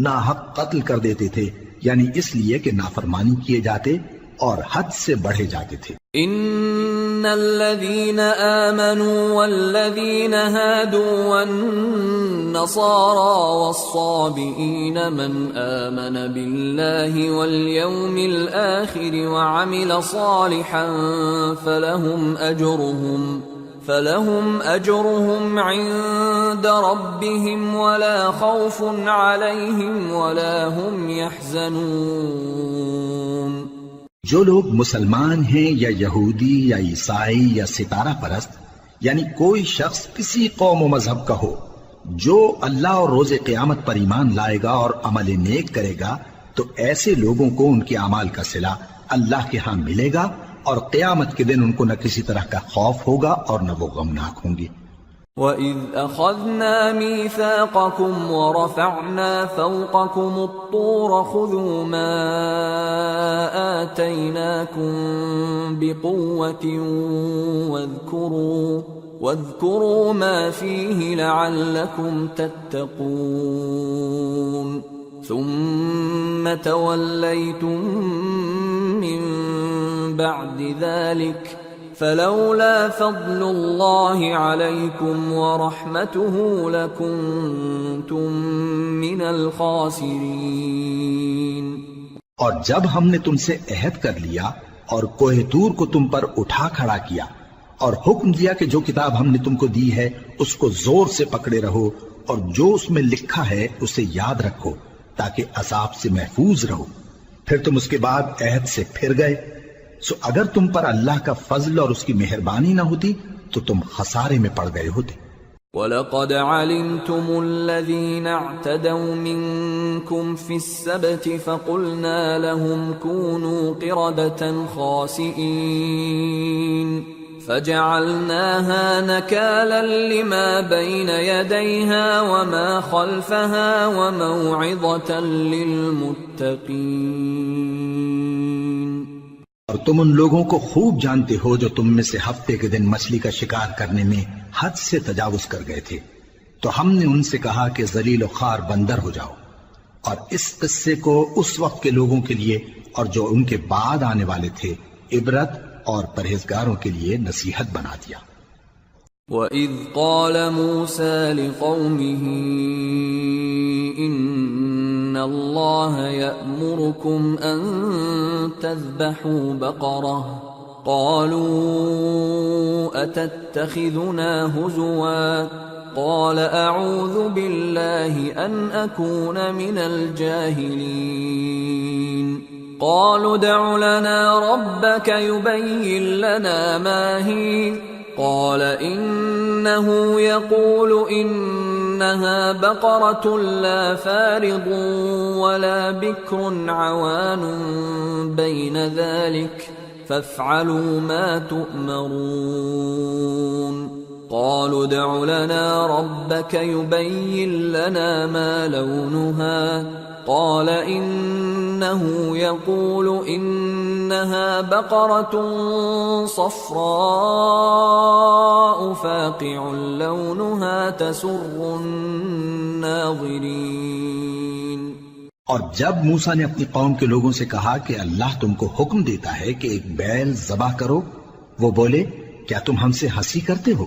ناحق قتل کر دیتے تھے، یعنی اس لیے کہ نافرمانی کیے جاتے اور حد سے بڑھے جاتے تھے۔ ان الذين آمنوا والذين هادوا والنصارى والصابئين من آمن بالله واليوم الآخر وعمل صالحا فلهم أجرهم عند ربهم ولا خوف عليهم ولا هم يحزنون۔ جو لوگ مسلمان ہیں یا یہودی یا عیسائی یا ستارہ پرست، یعنی کوئی شخص کسی قوم و مذہب کا ہو، جو اللہ اور روز قیامت پر ایمان لائے گا اور عمل نیک کرے گا، تو ایسے لوگوں کو ان کے اعمال کا صلہ اللہ کے ہاں ملے گا، اور قیامت کے دن ان کو نہ کسی طرح کا خوف ہوگا اور نہ وہ غمناک ہوں گے۔ وَإِذْ أَخَذْنَا مِيثَاقَكُمْ وَرَفَعْنَا فَوْقَكُمُ الطُّورَ خُذُوا مَا آتَيْنَاكُمْ بِقُوَّةٍ وَاذْكُرُوا مَا فِيهِ لَعَلَّكُمْ تَتَّقُونَ ثُمَّ تَوَلَّيْتُمْ مِنْ بَعْدِ ذَلِكَ فلولا فضل اللہ علیکم ورحمتہ لکنتم من الخاسرین۔ اور جب ہم نے تم سے عہد کر لیا اور کوہ طور کو تم پر اٹھا کھڑا کیا اور حکم دیا کہ جو کتاب ہم نے تم کو دی ہے اس کو زور سے پکڑے رہو اور جو اس میں لکھا ہے اسے یاد رکھو تاکہ عذاب سے محفوظ رہو، پھر تم اس کے بعد عہد سے پھر گئے، سو اگر تم پر اللہ کا فضل اور اس کی مہربانی نہ ہوتی تو تم خسارے میں پڑ گئے ہوتے۔ وَلَقَدْ عَلِمْتُمُ الَّذِينَ اعْتَدَوْا مِنْكُمْ فِي السَّبْتِ فَقُلْنَا لَهُمْ كُونُوا قِرَدَةً خَاسِئِينَ فَجَعَلْنَاهَا نَكَالًا لِمَا بَيْنَ يَدَيْهَا وَمَا خَلْفَهَا وَمَوْعِظَةً لِلْمُتَّقِينَ۔ اور تم ان لوگوں کو خوب جانتے ہو جو تم میں سے ہفتے کے دن مچھلی کا شکار کرنے میں حد سے تجاوز کر گئے تھے، تو ہم نے ان سے کہا کہ ذلیل و خوار بندر ہو جاؤ، اور اس قصے کو اس وقت کے لوگوں کے لیے اور جو ان کے بعد آنے والے تھے عبرت اور پرہیزگاروں کے لیے نصیحت بنا دیا۔ وَإِذْ قَالَ مُوسَى لِقَوْمِهِ إِنَّ اللَّهَ يَأْمُرُكُمْ أَن تَذْبَحُوا بَقَرَةً قَالُوا أَتَتَّخِذُنَا هُزُوًا قَالَ أَعُوذُ بِاللَّهِ أَنْ أَكُونَ مِنَ الْجَاهِلِينَ قَالُوا ادْعُ لَنَا رَبَّكَ يُبَيِّن لَّنَا مَا هِيَ قال إنه يقول إنها بقرة لا فارض ولا بكر عوان بين ذلك فافعلوا ما تؤمرون قالوا ادع لنا ربك يبين لنا ما لونها قال إنه يقول إنها بقرة صفراء فاقع لونها تسر الناظرين۔ اور جب موسیٰ نے اپنی قوم کے لوگوں سے کہا کہ اللہ تم کو حکم دیتا ہے کہ ایک بیل ذبح کرو، وہ بولے کیا تم ہم سے ہنسی کرتے ہو؟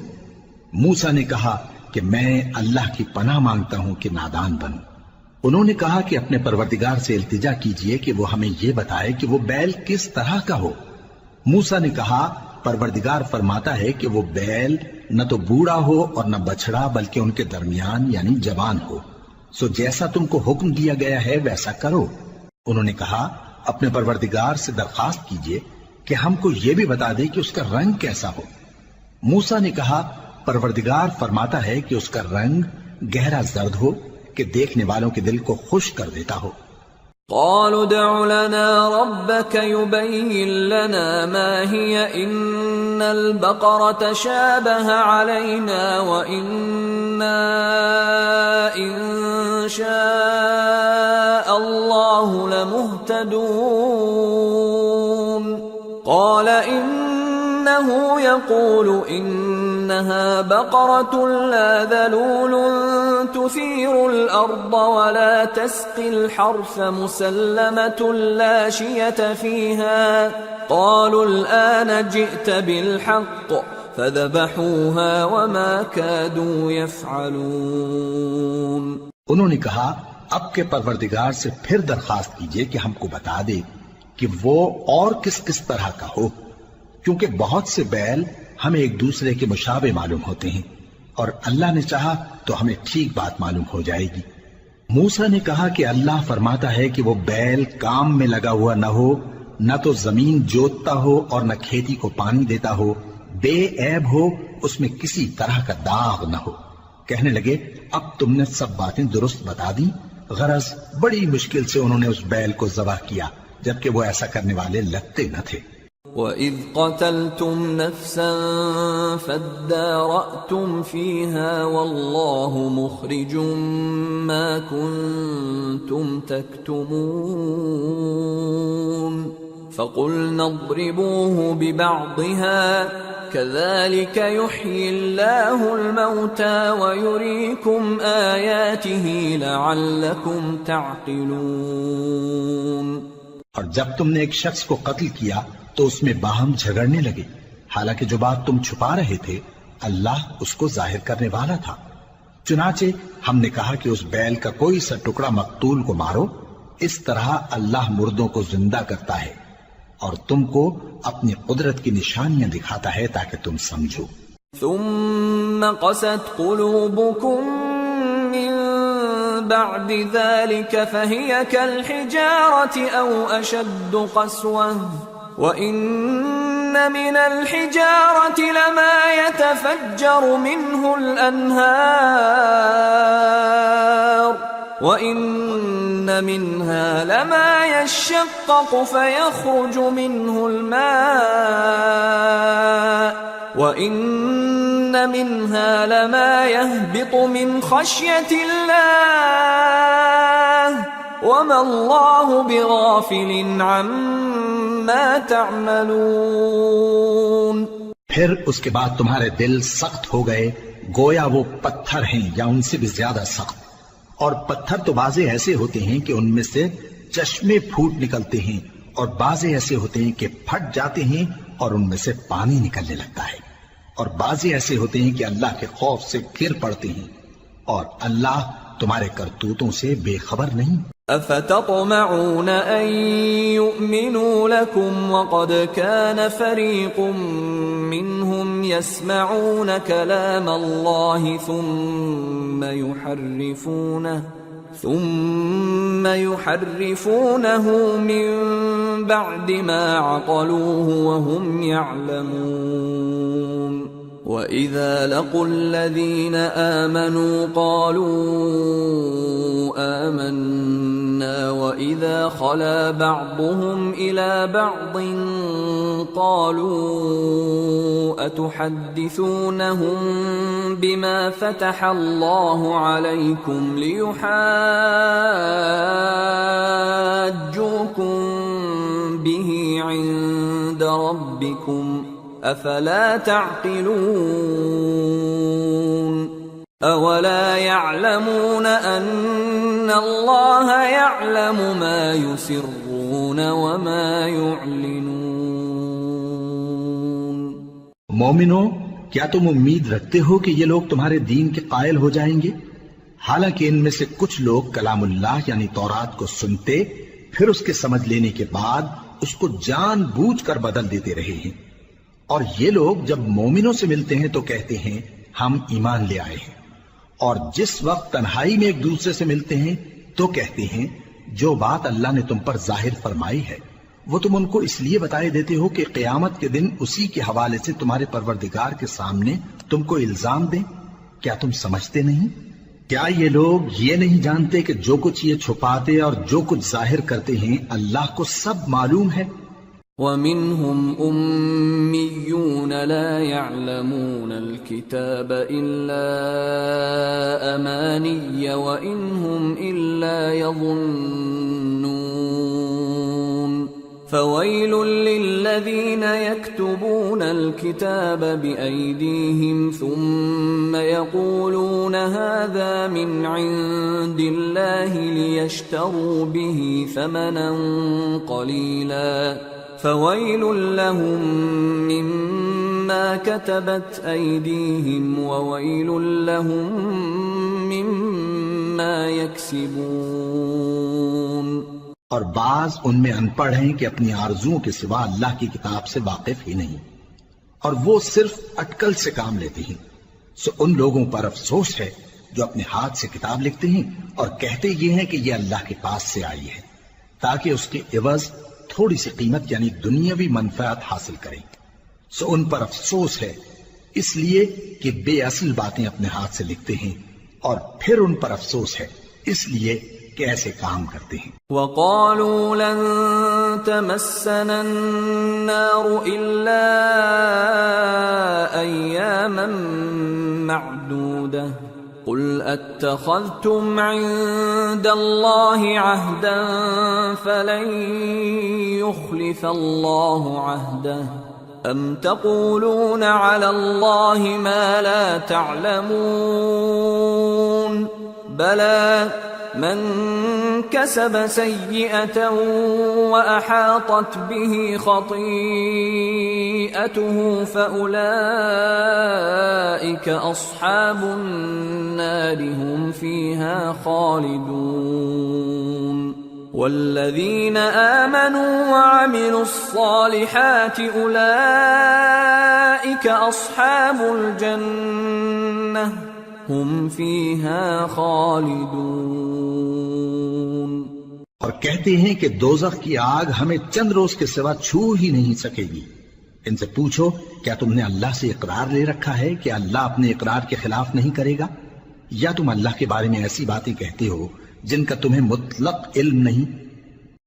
موسیٰ نے کہا کہ میں اللہ کی پناہ مانگتا ہوں کہ نادان بنوں۔ انہوں نے کہا کہ اپنے پروردگار سے التجا کیجئے کہ وہ ہمیں یہ بتائے کہ وہ بیل کس طرح کا ہو۔ موسیٰ نے کہا پروردگار فرماتا ہے کہ وہ بیل نہ تو بوڑھا ہو اور نہ بچڑا بلکہ ان کے درمیان یعنی جوان ہو، سو جیسا تم کو حکم دیا گیا ہے ویسا کرو۔ انہوں نے کہا اپنے پروردگار سے درخواست کیجئے کہ ہم کو یہ بھی بتا دے کہ اس کا رنگ کیسا ہو۔ موسیٰ نے کہا پروردگار فرماتا ہے کہ اس کا رنگ گہرا زرد ہو کہ دیکھنے والوں کے دل کو خوش کر دیتا ہو۔ قالوا ادع لنا ربك يبين لنا ما هي إن البقرة شابه علينا وإنا إن شاء الله لمهتدون قال إنه يقول إنها بقرة لا ذلول تثير الأرض ولا تسقي الحرث مسلمة لا شية فيها قالوا الآن جئت بالحق فذبحوها وما كادوا يفعلون. انہوں نے کہا اب کے پروردگار سے پھر درخواست کیجئے کہ ہم کو بتا دے کہ وہ اور کس کس طرح کا ہو، کیونکہ بہت سے بیل ہمیں ایک دوسرے کے مشابہ معلوم ہوتے ہیں، اور اللہ نے چاہا تو ہمیں ٹھیک بات معلوم ہو جائے گی. موسیٰ نے کہا کہ اللہ فرماتا ہے کہ وہ بیل کام میں لگا ہوا نہ ہو، نہ تو زمین جوتتا ہو اور نہ کھیتی کو پانی دیتا ہو، بے عیب ہو، اس میں کسی طرح کا داغ نہ ہو. کہنے لگے اب تم نے سب باتیں درست بتا دی. غرض بڑی مشکل سے انہوں نے اس بیل کو ذبح کیا، جبکہ وہ ایسا کرنے والے لگتے نہ تھے. وَإِذْ قَتَلْتُمْ نَفْسًا فَادَّارَأْتُمْ فِيهَا وَاللَّهُ مُخْرِجٌ مَا كُنْتُمْ تَكْتُمُونَ فَقُلْنَا اضْرِبُوهُ بِبَعْضِهَا كَذَلِكَ يُحْيِي اللَّهُ الْمَوْتَى وَيُرِيكُمْ آيَاتِهِ لَعَلَّكُمْ تَعْقِلُونَ. اور جب تم نے ایک شخص کو قتل کیا تو اس میں باہم جھگڑنے لگے، حالانکہ جو بات تم چھپا رہے تھے اللہ اس کو ظاہر کرنے والا تھا. چنانچہ ہم نے کہا کہ اس بیل کا کوئی سا ٹکڑا مقتول کو مارو، اس طرح اللہ مردوں کو زندہ کرتا ہے اور تم کو اپنی قدرت کی نشانیاں دکھاتا ہے تاکہ تم سمجھو. ثم قست قلوبكم من بعد ذلك فهي كالحجارة أو أشد قسوة وإن من الحجارة لما يتفجر منه الأنهار وإن منها لما يشقق فيخرج منه الماء وَإِنَّ مِنْهَا لَمَا يَهْبِطُ مِنْ خَشْيَةِ اللَّهِ وَمَا اللَّهُ بِغَافِلٍ عَمَّا تَعْمَلُونَ. پھر اس کے بعد تمہارے دل سخت ہو گئے گویا وہ پتھر ہیں یا ان سے بھی زیادہ سخت. اور پتھر تو بعضے ایسے ہوتے ہیں کہ ان میں سے چشمے پھوٹ نکلتے ہیں، اور بعضے ایسے ہوتے ہیں کہ پھٹ جاتے ہیں اور ان میں سے پانی نکلنے لگتا ہے، اور بعضے ایسے ہوتے ہیں کہ اللہ کے خوف سے گر پڑتے ہیں، اور اللہ تمہارے کرتوتوں سے بے خبر نہیں. افتطمعون ان يؤمنوا لكم وقد كان فريق منهم يسمعون كلام الله ثم يحرفونه من بعد ما عقلوه وهم يعلمون. وَإِذَا لَقُوا الَّذِينَ آمَنُوا قَالُوا آمَنَّا وَإِذَا خَلَا بَعْضُهُمْ إِلَى بَعْضٍ قَالُوا أَتُحَدِّثُونَهُم بِمَا فَتَحَ اللَّهُ عَلَيْكُمْ لِيُحَاجُّوكُم بِهِ عِندَ رَبِّكُمْ افلا تعقلون. اولا يعلمون ان الله يعلم ما يسرون وما يعلنون. مومنو، کیا تم امید رکھتے ہو کہ یہ لوگ تمہارے دین کے قائل ہو جائیں گے؟ حالانکہ ان میں سے کچھ لوگ کلام اللہ یعنی تورات کو سنتے پھر اس کے سمجھ لینے کے بعد اس کو جان بوجھ کر بدل دیتے رہے ہیں. اور یہ لوگ جب مومنوں سے ملتے ہیں تو کہتے ہیں ہم ایمان لے آئے ہیں، اور جس وقت تنہائی میں ایک دوسرے سے ملتے ہیں تو کہتے ہیں جو بات اللہ نے تم پر ظاہر فرمائی ہے وہ تم ان کو اس لیے بتائے دیتے ہو کہ قیامت کے دن اسی کے حوالے سے تمہارے پروردگار کے سامنے تم کو الزام دیں. کیا تم سمجھتے نہیں؟ کیا یہ لوگ یہ نہیں جانتے کہ جو کچھ یہ چھپاتے اور جو کچھ ظاہر کرتے ہیں اللہ کو سب معلوم ہے؟ وَمِنْهُمْ أُمِّيُّونَ لَا يَعْلَمُونَ الْكِتَابَ إِلَّا أَمَانِيَّ وَإِنْ هُمْ إِلَّا يَظُنُّونَ فَوَيْلٌ لِّلَّذِينَ يَكْتُبُونَ الْكِتَابَ بِأَيْدِيهِمْ ثُمَّ يَقُولُونَ هَذَا مِنْ عِندِ اللَّهِ لِيَشْتَرُوا بِهِ ثَمَنًا قَلِيلًا فَوَيْلٌ لَّهُم مِّمَّا كَتَبَتْ أَيْدِيهِمْ وَوَيْلٌ لَّهُم مِّمَّا يَكْسِبُونَ۔ اور بعض ان میں ان پڑھ ہیں کہ اپنی آرزوؤں کے سوا اللہ کی کتاب سے واقف ہی نہیں، اور وہ صرف اٹکل سے کام لیتے ہیں، سو ان لوگوں پر افسوس ہے جو اپنے ہاتھ سے کتاب لکھتے ہیں اور کہتے یہ ہیں کہ یہ اللہ کے پاس سے آئی ہے تاکہ اس کے عوض تھوڑی سی قیمت یعنی دنیاوی منفعت حاصل کریں، سو ان پر افسوس ہے اس لیے کہ بے اصل باتیں اپنے ہاتھ سے لکھتے ہیں، اور پھر ان پر افسوس ہے اس لیے کہ ایسے کام کرتے ہیں۔ وَقَالُوا لَن تَمَسَّنَا النَّارُ إِلَّا أَيَّامًا مَّعْدُودَةً قُلْ أَتَّخَذْتُمْ عِندَ اللَّهِ عَهْدًا فَلَن يُخْلِفَ اللَّهُ عَهْدَهُ أَمْ تَقُولُونَ عَلَى اللَّهِ مَا لَا تَعْلَمُونَ بَلَى من كسب سيئة وأحاطت به خطيئته فأولئك أصحاب النار هم فيها خالدون والذين آمنوا وعملوا الصالحات أولئك أصحاب الجنة ہم فیہا خالدون۔ اور کہتے ہیں کہ دوزخ کی آگ ہمیں چند روز کے سوا چھو ہی نہیں سکے گی۔ ان سے پوچھو کیا تم نے اللہ سے اقرار لے رکھا ہے کہ اللہ اپنے اقرار کے خلاف نہیں کرے گا، یا تم اللہ کے بارے میں ایسی باتیں کہتے ہو جن کا تمہیں مطلق علم نہیں؟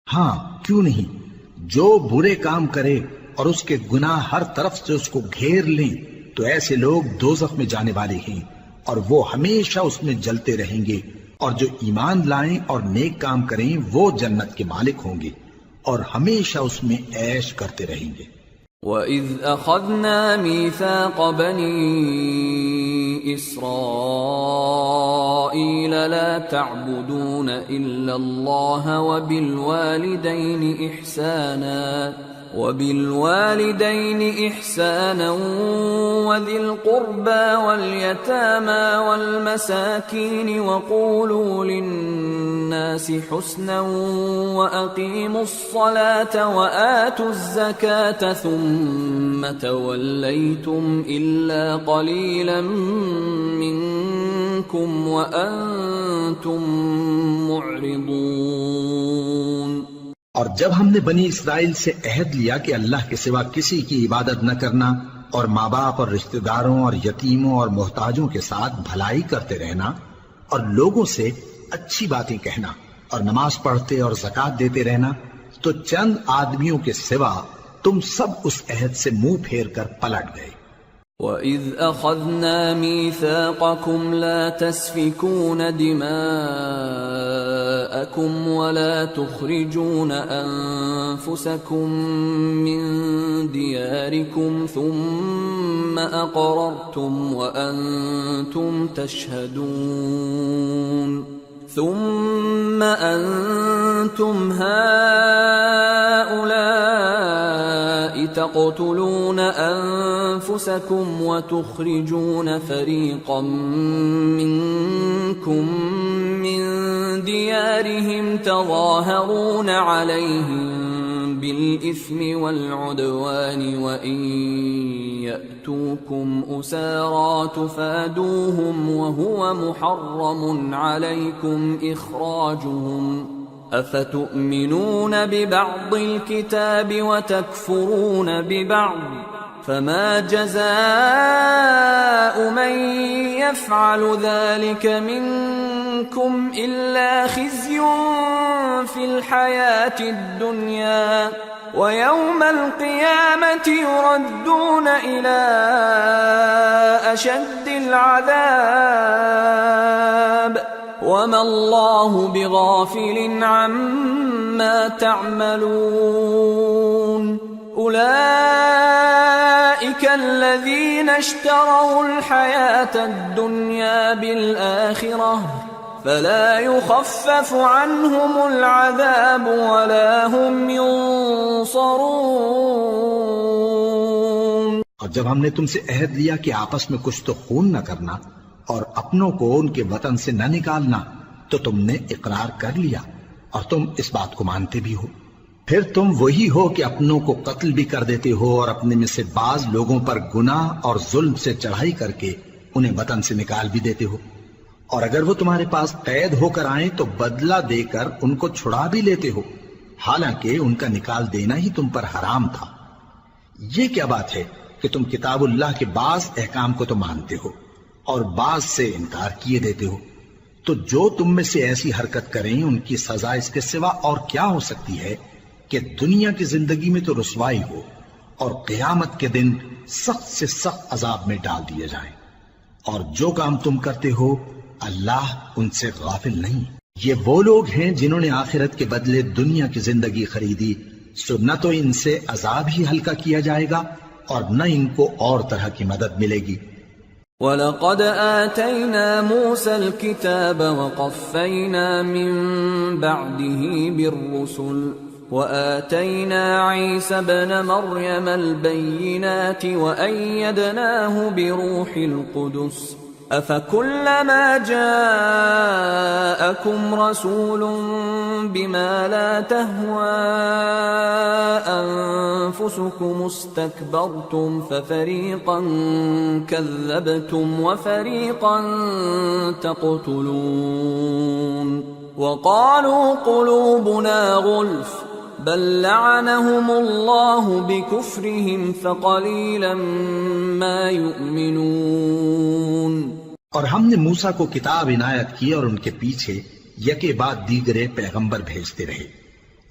ہاں کیوں نہیں، جو برے کام کرے اور اس کے گناہ ہر طرف سے اس کو گھیر لیں تو ایسے لوگ دوزخ میں جانے والے ہیں، اور وہ ہمیشہ اس میں جلتے رہیں گے، اور جو ایمان لائیں اور نیک کام کریں وہ جنت کے مالک ہوں گے اور ہمیشہ اس میں عیش کرتے رہیں گے۔ وَإِذْ أَخَذْنَا مِيثَاقَ بَنِي إِسْرَائِيلَ لَا تَعْبُدُونَ إِلَّا اللَّهَ وَبِالْوَالِدَيْنِ إِحْسَانًا وَذِي الْقُرْبَى وَالْيَتَامَى وَالْمَسَاكِينِ وَقُولُوا لِلنَّاسِ حُسْنًا وَأَقِيمُوا الصَّلَاةَ وَآتُوا الزَّكَاةَ ثُمَّ تَوَلَّيْتُمْ إِلَّا قَلِيلًا مِّنكُمْ وَأَنتُمْ مُعْرِضُونَ۔ اور جب ہم نے بنی اسرائیل سے عہد لیا کہ اللہ کے سوا کسی کی عبادت نہ کرنا، اور ماں باپ اور رشتہ داروں اور یتیموں اور محتاجوں کے ساتھ بھلائی کرتے رہنا، اور لوگوں سے اچھی باتیں کہنا، اور نماز پڑھتے اور زکوٰۃ دیتے رہنا، تو چند آدمیوں کے سوا تم سب اس عہد سے منہ پھیر کر پلٹ گئے۔ وَإِذْ أَخَذْنَا مِيثَاقَكُمْ لَا تَسْفِكُونَ دِمَاءَكُمْ وَلَا تُخْرِجُونَ أَنفُسَكُمْ مِنْ دِيَارِكُمْ ثُمَّ أَقْرَرْتُمْ وَأَنْتُمْ تَشْهَدُونَ ثُمَّ أَنْتُمْ هَؤُلَاءِ تَقْتُلُونَ أَنفُسَكُمْ وَتُخْرِجُونَ فَرِيقًا مِّنكُم مِّن دِيَارِهِمْ تَظَاهَرُونَ عَلَيْهِم بِالْإِثْمِ وَالْعُدْوَانِ وَإِن يَأْتُوكُمْ أُسَارَىٰ تُفَادُوهُمْ وَهُوَ مُحَرَّمٌ عَلَيْكُمْ إِخْرَاجُهُمْ أَفَتُؤْمِنُونَ بِبَعْضِ الْكِتَابِ وَتَكْفُرُونَ بِبَعْضٍ فما جزاء من يفعل ذلك منكم إلا خزي في الحياة الدنيا ويوم القيامة يردون إلى أشد العذاب وما الله بغافل عما تعملون أولئك الذين اشتروا الحياة الدنيا بالآخرة فلا يخفف عنهم العذاب ولا هم ينصرون۔ اور جب ہم نے تم سے عہد لیا کہ آپس میں کچھ تو خون نہ کرنا اور اپنوں کو ان کے وطن سے نہ نکالنا، تو تم نے اقرار کر لیا اور تم اس بات کو مانتے بھی ہو۔ پھر تم وہی ہو کہ اپنوں کو قتل بھی کر دیتے ہو اور اپنے میں سے بعض لوگوں پر گناہ اور ظلم سے چڑھائی کر کے انہیں وطن سے نکال بھی دیتے ہو، اور اگر وہ تمہارے پاس قید ہو کر آئیں تو بدلہ دے کر ان کو چھڑا بھی لیتے ہو، حالانکہ ان کا نکال دینا ہی تم پر حرام تھا۔ یہ کیا بات ہے کہ تم کتاب اللہ کے بعض احکام کو تو مانتے ہو اور بعض سے انکار کیے دیتے ہو؟ تو جو تم میں سے ایسی حرکت کریں ان کی سزا اس کے سوا اور کیا ہو سکتی ہے کہ دنیا کی زندگی میں تو رسوائی ہو اور قیامت کے دن سخت سے سخت عذاب میں ڈال دیے جائیں۔ اور جو کام تم کرتے ہو اللہ ان سے غافل نہیں۔ یہ وہ لوگ ہیں جنہوں نے آخرت کے بدلے دنیا کی زندگی خریدی، سو نہ تو ان سے عذاب ہی ہلکا کیا جائے گا اور نہ ان کو اور طرح کی مدد ملے گی۔ وَلَقَدْ آتَيْنَا مُوسَى الْكِتَابَ وَقَفَّيْنَا مِن بَعْدِهِ بِالرُّسُلِ وَآتَيْنَا عِيسَى ابْنَ مَرْيَمَ الْبَيِّنَاتِ وَأَيَّدْنَاهُ بِرُوحِ الْقُدُسِ أَفَكُلَّمَا جَاءَكُمْ رَسُولٌ بِمَا لَا تَهْوَى أَنفُسُكُمُ اسْتَكْبَرْتُمْ فَفَرِيقًا كَذَّبْتُمْ وَفَرِيقًا تَقْتُلُونَ وَقَالُوا قُلُوبُنَا غُلْفٌ بَل لَّعَنَهُمُ اللَّهُ بِكُفْرِهِمْ فَقَلِيلًا مَّا يُؤْمِنُونَ۔ اور ہم نے موسیٰ کو کتاب عنایت کی اور ان کے پیچھے یکے بعد دیگرے پیغمبر بھیجتے رہے،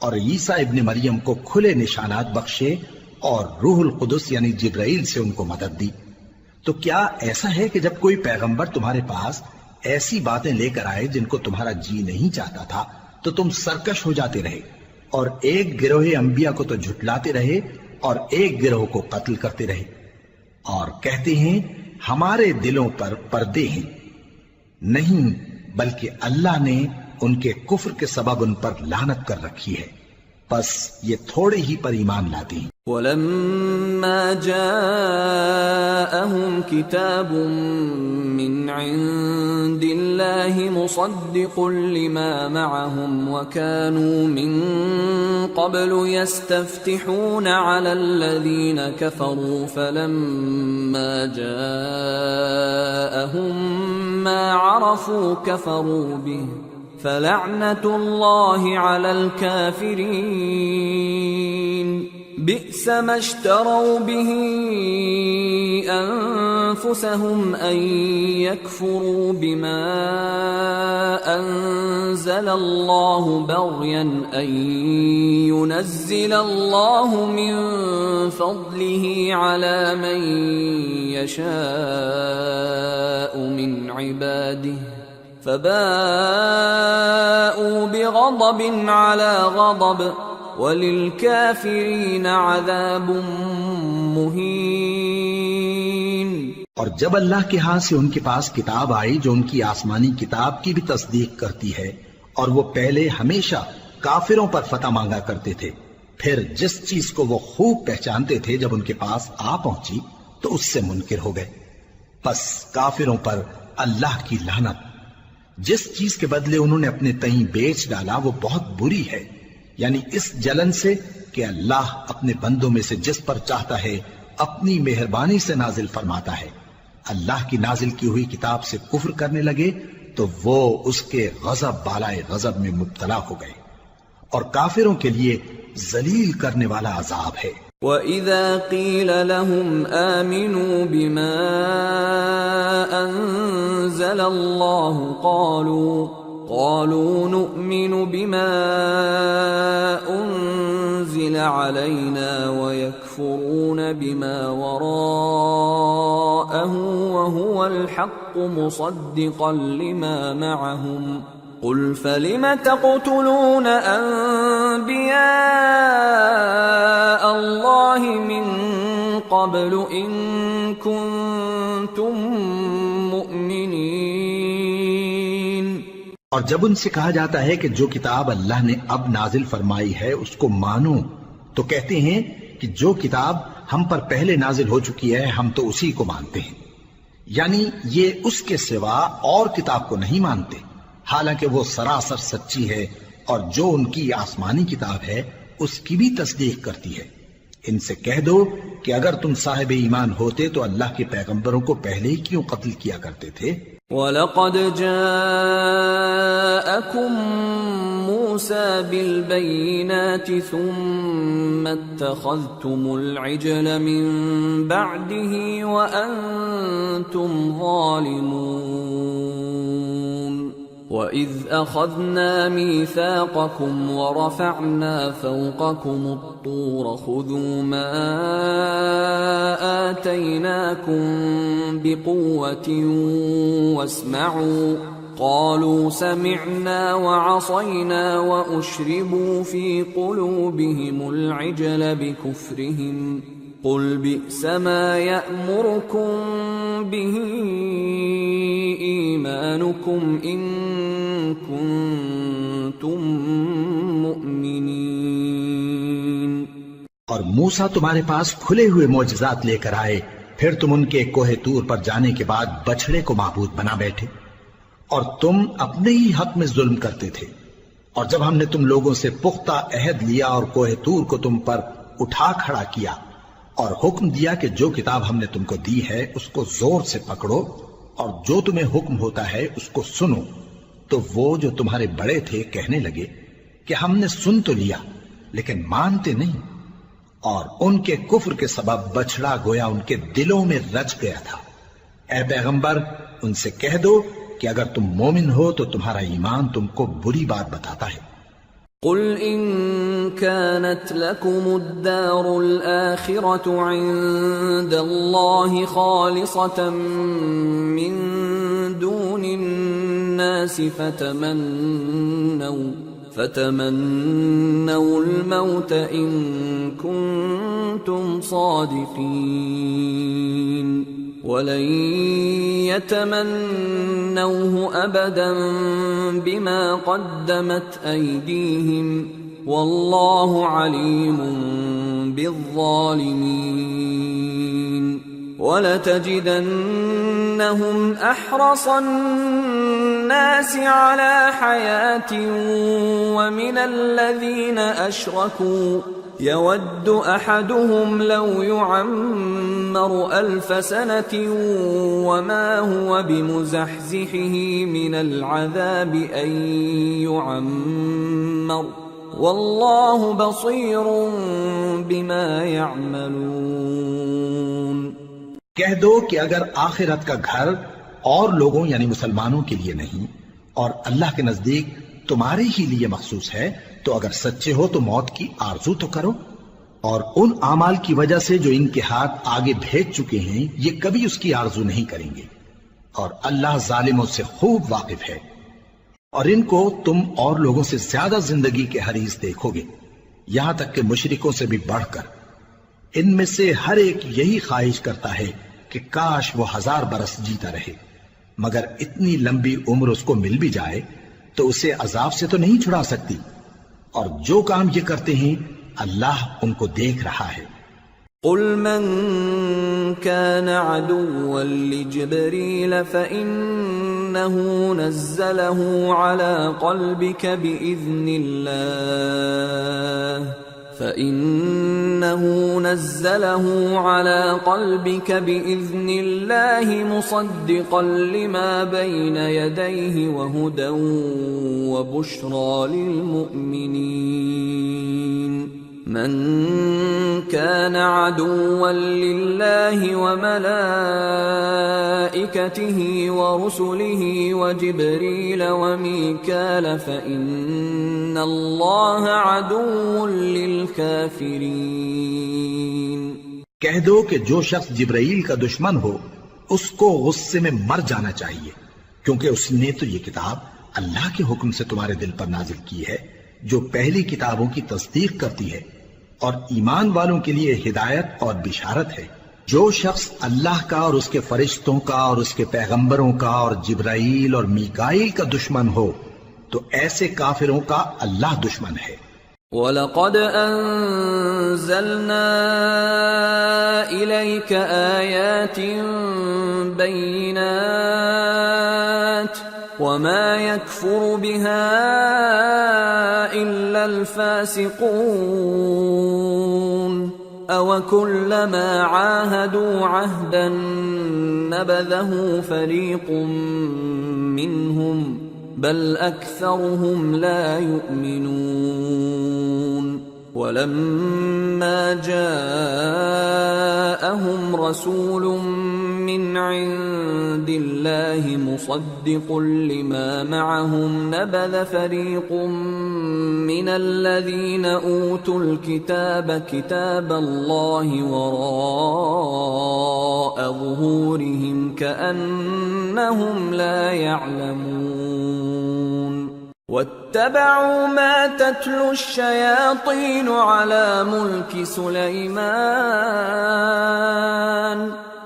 اور عیسیٰ ابن مریم کو کھلے نشانات بخشے اور روح القدس یعنی جبرائیل سے ان کو مدد دی۔ تو کیا ایسا ہے کہ جب کوئی پیغمبر تمہارے پاس ایسی باتیں لے کر آئے جن کو تمہارا جی نہیں چاہتا تھا تو تم سرکش ہو جاتے رہے، اور ایک گروہ انبیاء کو تو جھٹلاتے رہے اور ایک گروہ کو قتل کرتے رہے، اور کہتے ہیں ہمارے دلوں پر پردے ہیں؟ نہیں، بلکہ اللہ نے ان کے کفر کے سبب ان پر لعنت کر رکھی ہے، پس یہ تھوڑے ہی پر ایمان لاتے ہیں۔ وَلَمَّا جَاءَهُمْ كِتَابٌ مِّنْ عِندِ اللَّهِ مُصَدِّقٌ لِّمَا مَعَهُمْ وَكَانُوا مِن قَبْلُ يَسْتَفْتِحُونَ عَلَى الَّذِينَ كَفَرُوا فَلَمَّا جَاءَهُم مَّا عَرَفُوا كَفَرُوا بِهِ فَلَعْنَةُ اللَّهِ عَلَى الْكَافِرِينَ بئس ما اشتروا به أنفسهم أن يكفروا بما أنزل الله بغيا أن ينزل الله من فضله على من يشاء من عباده فباءوا بغضب على غضب وَلِلْكَافِرِينَ عَذَابٌ مُّهِينٌ۔ اور جب اللہ کے ہاں سے ان کے پاس کتاب آئی جو ان کی آسمانی کتاب کی بھی تصدیق کرتی ہے، اور وہ پہلے ہمیشہ کافروں پر فتح مانگا کرتے تھے، پھر جس چیز کو وہ خوب پہچانتے تھے جب ان کے پاس آ پہنچی تو اس سے منکر ہو گئے، پس کافروں پر اللہ کی لعنت۔ جس چیز کے بدلے انہوں نے اپنے تئیں بیچ ڈالا وہ بہت بری ہے، یعنی اس جلن سے کہ اللہ اپنے بندوں میں سے جس پر چاہتا ہے اپنی مہربانی سے نازل فرماتا ہے۔ اللہ کی نازل کی ہوئی کتاب سے کفر کرنے لگے تو وہ اس کے غضب بالائے غضب میں مبتلا ہو گئے، اور کافروں کے لیے ذلیل کرنے والا عذاب ہے۔ وَإِذَا قِيلَ لَهُمْ آمِنُوا بِمَا أَنزَلَ اللَّهُ قَالُوا نُؤْمِنُ بِمَا أُنزِلَ عَلَيْنَا وَيَكْفُرُونَ بِمَا وَرَاءَهُ وَهُوَ الْحَقُّ مُصَدِّقًا لِمَا مَعَهُمْ قُلْ فَلِمَ تَقْتُلُونَ أَنبِيَاءَ اللَّهِ مِن قَبْلُ إِن كُنتُم مُّؤْمِنِينَ۔ اور جب ان سے کہا جاتا ہے کہ جو کتاب اللہ نے اب نازل فرمائی ہے اس کو مانو، تو کہتے ہیں کہ جو کتاب ہم پر پہلے نازل ہو چکی ہے ہم تو اسی کو مانتے ہیں، یعنی یہ اس کے سوا اور کتاب کو نہیں مانتے، حالانکہ وہ سراسر سچی ہے، اور جو ان کی آسمانی کتاب ہے اس کی بھی تصدیق کرتی ہے۔ ان سے کہہ دو کہ اگر تم صاحب ایمان ہوتے تو اللہ کے پیغمبروں کو پہلے ہی کیوں قتل کیا کرتے تھے؟ وَلَقَدْ جَاءَكُم مُوسَى بِالْبَيِّنَاتِ ثُمَّ اتَّخَذْتُمُ الْعِجْلَ مِن بَعْدِهِ وَأَنتُمْ ظَالِمُونَ وَإِذْ أَخَذْنَا مِيثَاقَكُمْ وَرَفَعْنَا فَوْقَكُمُ الطُّورَ خُذُوا مَا آتَيْنَاكُمْ بِقُوَّةٍ وَاسْمَعُوا قَالُوا سَمِعْنَا وَعَصَيْنَا وَأُشْرِبُوا فِي قُلُوبِهِمُ الْعِجْلَ بِكُفْرِهِمْ قُلْ بِئْسَ مَا يَأْمُرُكُمْ بِهِ إِيمَانُكُمْ إِن كُنتُم مُّؤْمِنِينَ۔ اور موسیٰ تمہارے پاس کھلے ہوئے معجزات لے کر آئے، پھر تم ان کے کوہ طور پر جانے کے بعد بچڑے کو معبود بنا بیٹھے، اور تم اپنے ہی حق میں ظلم کرتے تھے۔ اور جب ہم نے تم لوگوں سے پختہ عہد لیا اور کوہ طور کو تم پر اٹھا کھڑا کیا اور حکم دیا کہ جو کتاب ہم نے تم کو دی ہے اس کو زور سے پکڑو اور جو تمہیں حکم ہوتا ہے اس کو سنو، تو وہ جو تمہارے بڑے تھے کہنے لگے کہ ہم نے سن تو لیا لیکن مانتے نہیں، اور ان کے کفر کے سبب بچڑا گویا ان کے دلوں میں رچ گیا تھا۔ اے پیغمبر ان سے کہہ دو کہ اگر تم مومن ہو تو تمہارا ایمان تم کو بری بات بتاتا ہے۔ قل إن كانت لكم الدار الآخرة عند الله خالصة من دون الناس فتمنوا الموت إن كنتم صادقين ولن يتمنوه أبدا بما قدمت أيديهم والله عليم بالظالمين ولتجدنهم أحرص الناس على حياة ومن الذين أشركوا يود أحدهم لو يعمر 1000 سنة وما هو بمزحزحه من العذاب أن يعمر والله بصير بما يعملون۔ کہہ دو کہ اگر آخرت کا گھر اور لوگوں یعنی مسلمانوں کے لیے نہیں اور اللہ کے نزدیک تمہارے ہی لیے مخصوص ہے تو اگر سچے ہو تو موت کی آرزو تو کرو، اور ان اعمال کی وجہ سے جو ان کے ہاتھ آگے بھیج چکے ہیں یہ کبھی اس کی آرزو نہیں کریں گے، اور اللہ ظالموں سے خوب واقف ہے۔ اور ان کو تم اور لوگوں سے زیادہ زندگی کے حریص دیکھو گے، یہاں تک کہ مشرکوں سے بھی بڑھ کر۔ ان میں سے ہر ایک یہی خواہش کرتا ہے کہ کاش وہ 1000 برس جیتا رہے، مگر اتنی لمبی عمر اس کو مل بھی جائے تو اسے عذاب سے تو نہیں چھڑا سکتی، اور جو کام یہ کرتے ہیں اللہ ان کو دیکھ رہا ہے۔ قل من كان عدوا لجبريل فإنه نزله على قلبك بإذن الله مصدقا لما بين يديه وهدى وبشرى للمؤمنين۔ من كان عدوا لله وملائكته ورسله وجبريل وميكال فإن الله عدو للكافرين۔ کہہ دو کہ جو شخص جبرائیل کا دشمن ہو اس کو غصے میں مر جانا چاہیے، کیونکہ اس نے تو یہ کتاب اللہ کے حکم سے تمہارے دل پر نازل کی ہے جو پہلی کتابوں کی تصدیق کرتی ہے اور ایمان والوں کے لیے ہدایت اور بشارت ہے۔ جو شخص اللہ کا اور اس کے فرشتوں کا اور اس کے پیغمبروں کا اور جبرائیل اور میکائیل کا دشمن ہو تو ایسے کافروں کا اللہ دشمن ہے۔ وَلَقَدْ أَنزَلْنَا إِلَيْكَ آيَاتٍ بَيِّنَاتٍ وَمَا يَكْفُرُ بِهَا إِلَّا الْفَاسِقُونَ أَوَكُلَّمَا عَاهَدُوا عَهْدًا نَبَذَهُ فَرِيقٌ مِّنْهُمْ بل أكثرهم لا يؤمنون۔ ولما جاءهم رسول من عند الله مصدق لما معهم نبذ فريق من الذين أوتوا الكتاب كتاب الله وراء ظهورهم كأنهم لا يعلمون۔ واتبعوا ما تتلو الشياطين على ملك سليمان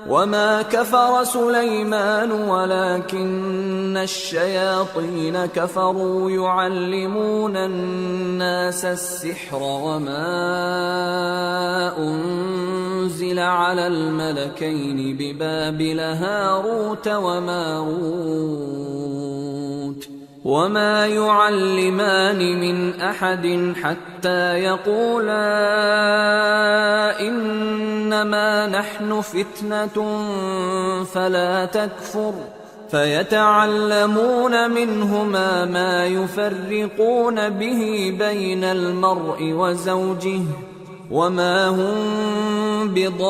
وما كفر سليمان ولكن الشياطين كفروا يعلمون الناس السحر وما أنزل على الملكين ببابل هاروت وماروت وما يعلمان من أحد حتى يقولا إنما نحن فتنة فلا تكفر فيتعلمون منهما ما يفرقون به بين المرء وزوجه وما هم بضارين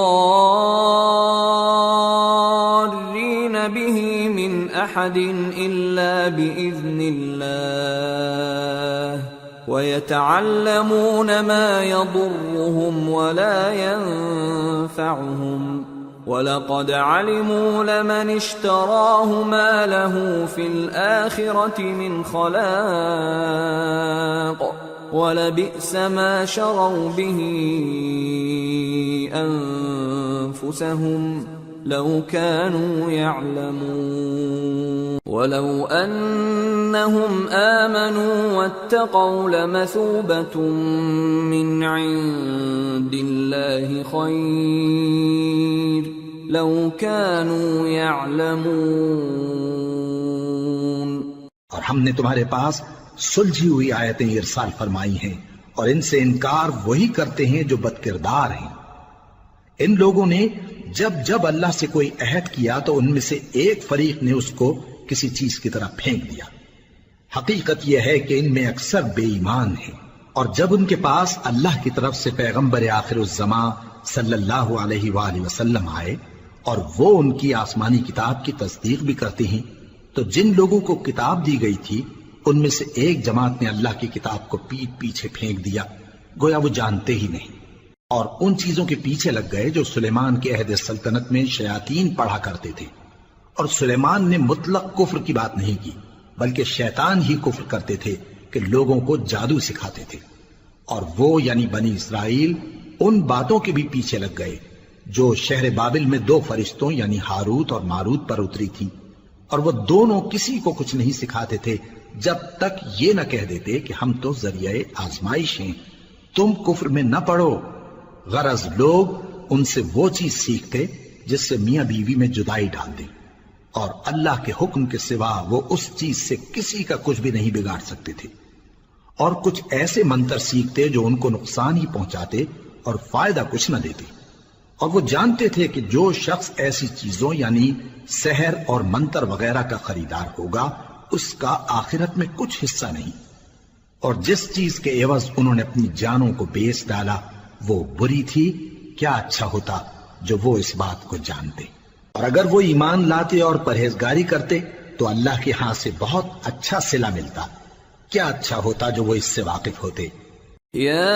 به من أحد إلا بإذن الله ويتعلمون ما يضرهم ولا ينفعهم وَلَقَدْ عَلِمُوا لَمَنِ اشْتَرَاهُ مَا لَهُ فِي الْآخِرَةِ مِنْ خَلَاقٍ وَلَبِئْسَ مَا شَرَوْا بِهِ أَنفُسَهُمْ لَوْ كَانُوا يَعْلَمُونَ وَلَوْ أَنَّهُمْ آمَنُوا وَاتَّقَوْا لَمَثُوبَةٌ مِّنْ عِندِ اللَّهِ خَيْرٌ لَوْ كَانُوا يَعْلَمُونَ۔ اور ہم نے تمہارے پاس سلجھی ہوئی آیتیں ارسال فرمائی ہیں اور ان سے انکار وہی کرتے ہیں جو بدکردار ہیں۔ ان لوگوں نے جب جب اللہ سے کوئی عہد کیا تو ان میں سے ایک فریق نے اس کو کسی چیز کی طرح پھینک دیا۔ حقیقت یہ ہے کہ ان میں اکثر بے ایمان ہیں، اور جب ان کے پاس اللہ کی طرف سے پیغمبر آخر الزمان صلی اللہ علیہ وآلہ وسلم آئے اور وہ ان کی آسمانی کتاب کی تصدیق بھی کرتے ہیں، تو جن لوگوں کو کتاب دی گئی تھی ان میں سے ایک جماعت نے اللہ کی کتاب کو پیٹ پیچھے پھینک دیا، گویا وہ جانتے ہی نہیں، اور ان چیزوں کے پیچھے لگ گئے جو سلیمان کے عہد سلطنت میں شیاطین پڑھا کرتے تھے۔ اور سلیمان نے مطلق کفر کی بات نہیں کی، بلکہ شیطان ہی کفر کرتے تھے کہ لوگوں کو جادو سکھاتے تھے۔ اور وہ یعنی بنی اسرائیل ان باتوں کے بھی پیچھے لگ گئے جو شہر بابل میں دو فرشتوں یعنی ہاروت اور ماروت پر اتری تھی، اور وہ دونوں کسی کو کچھ نہیں سکھاتے تھے جب تک یہ نہ کہہ دیتے کہ ہم تو ذریعہ آزمائش ہیں، تم کفر میں نہ پڑو۔ غرض لوگ ان سے وہ چیز سیکھتے جس سے میاں بیوی میں جدائی ڈال دیں، اور اللہ کے حکم کے سوا وہ اس چیز سے کسی کا کچھ بھی نہیں بگاڑ سکتے تھے، اور کچھ ایسے منتر سیکھتے جو ان کو نقصان ہی پہنچاتے اور فائدہ کچھ نہ دیتے۔ اور وہ جانتے تھے کہ جو شخص ایسی چیزوں یعنی سحر اور منتر وغیرہ کا خریدار ہوگا اس کا آخرت میں کچھ حصہ نہیں۔ اور جس چیز کے عوض انہوں نے اپنی جانوں کو بیچ ڈالا وہ بری تھی، کیا اچھا ہوتا جو وہ اس بات کو جانتے۔ اور اگر وہ ایمان لاتے اور پرہیزگاری کرتے تو اللہ کے ہاں سے بہت اچھا صلہ ملتا، کیا اچھا ہوتا جو وہ اس سے واقف ہوتے۔ يا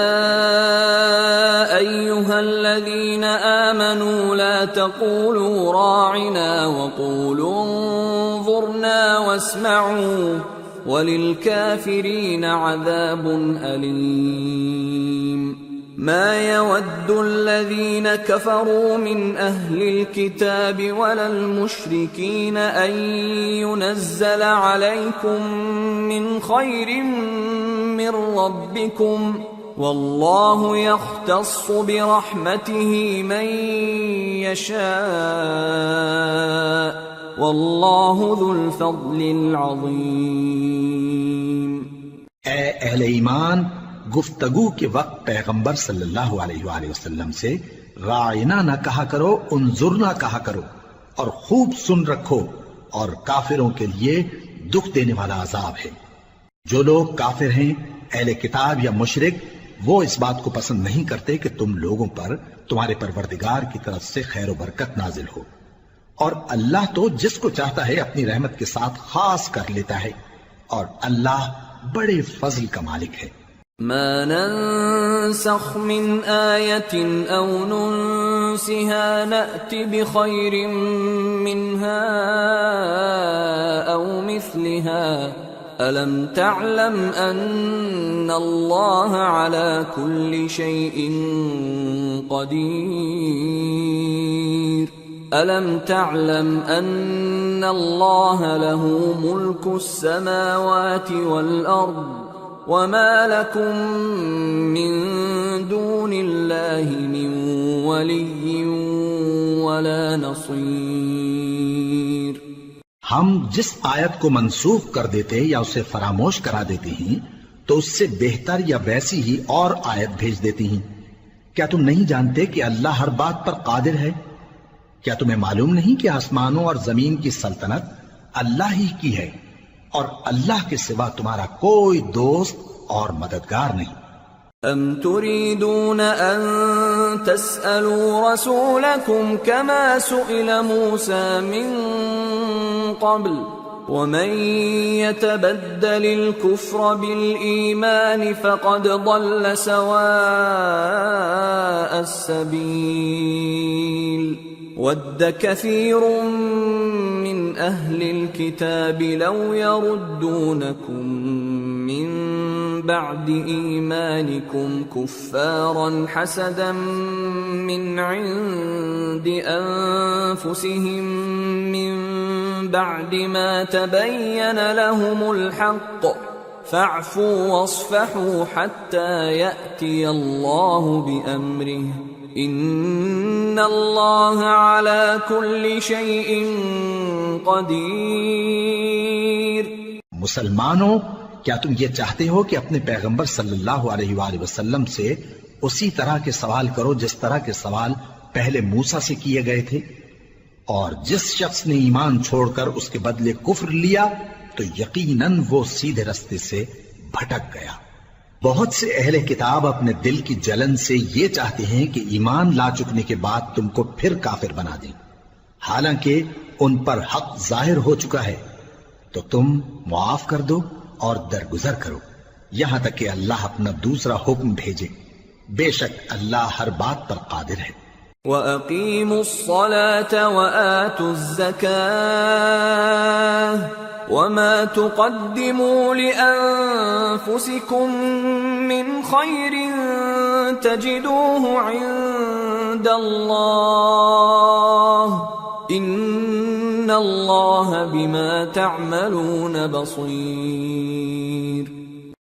أيها الذين آمنوا لا تقولوا راعنا وقولوا انظرنا واسمعوا وللكافرين عذاب أليم ما يود الذين كفروا من أهل الكتاب ولا المشركين أن ينزل عليكم من خير من ربكم والله يختص برحمته من يشاء والله ذو الفضل العظيم۔ اے اہل ایمان، گفتگو کے وقت پیغمبر صلی اللہ علیہ وآلہ وسلم سے راعنا نہ کہا کرو، انظرنا کہا کرو، اور خوب سن رکھو، اور کافروں کے لیے دکھ دینے والا عذاب ہے۔ جو لوگ کافر ہیں، اہل کتاب یا مشرک، وہ اس بات کو پسند نہیں کرتے کہ تم لوگوں پر تمہارے پروردگار کی طرف سے خیر و برکت نازل ہو، اور اللہ تو جس کو چاہتا ہے اپنی رحمت کے ساتھ خاص کر لیتا ہے، اور اللہ بڑے فضل کا مالک ہے۔ ما ننسخ من آية أو ننسها نأت بخير منها أو مثلها ألم تعلم أن الله على كل شيء قدير ألم تعلم أن الله له ملك السماوات والأرض وما لكم من دون الله من ولي ولا نصير۔ ہم جس آیت کو منسوخ کر دیتے یا اسے فراموش کرا دیتے ہیں تو اس سے بہتر یا ویسی ہی اور آیت بھیج دیتی ہیں۔ کیا تم نہیں جانتے کہ اللہ ہر بات پر قادر ہے؟ کیا تمہیں معلوم نہیں کہ آسمانوں اور زمین کی سلطنت اللہ ہی کی ہے، اور اللہ کے سوا تمہارا کوئی دوست اور مددگار نہیں۔ ام تريدون ان تسألوا رسولكم كما سئل موسى من قبل ومن يتبدل الكفر بالإيمان فقد ضل سواء السبيل ود كثير من أهل الكتاب لو يردونكم من بعد إيمانكم كفارا حسدا من عند أنفسهم من بعد ما تبين لهم الحق فاعفوا واصفحوا حتى يأتي الله بأمره ان اللہ علی کل شیء قدیر۔ مسلمانوں، کیا تم یہ چاہتے ہو کہ اپنے پیغمبر صلی اللہ علیہ وآلہ وسلم سے اسی طرح کے سوال کرو جس طرح کے سوال پہلے موسیٰ سے کیے گئے تھے؟ اور جس شخص نے ایمان چھوڑ کر اس کے بدلے کفر لیا تو یقیناً وہ سیدھے رستے سے بھٹک گیا۔ بہت سے اہل کتاب اپنے دل کی جلن سے یہ چاہتے ہیں کہ ایمان لا چکنے کے بعد تم کو پھر کافر بنا دیں، حالانکہ ان پر حق ظاہر ہو چکا ہے۔ تو تم معاف کر دو اور درگزر کرو یہاں تک کہ اللہ اپنا دوسرا حکم بھیجے، بے شک اللہ ہر بات پر قادر ہے۔ وَأَقِيمُوا الصَّلَاةَ وَآتُوا الزَّكَاةَ وَمَا تُقَدِّمُوا لِأَنفُسِكُم مِّنْ خَيْرٍ تَجِدُوهُ عِندَ اللَّهِ إِنَّ اللَّهَ بِمَا تَعْمَلُونَ بَصِيرٌ۔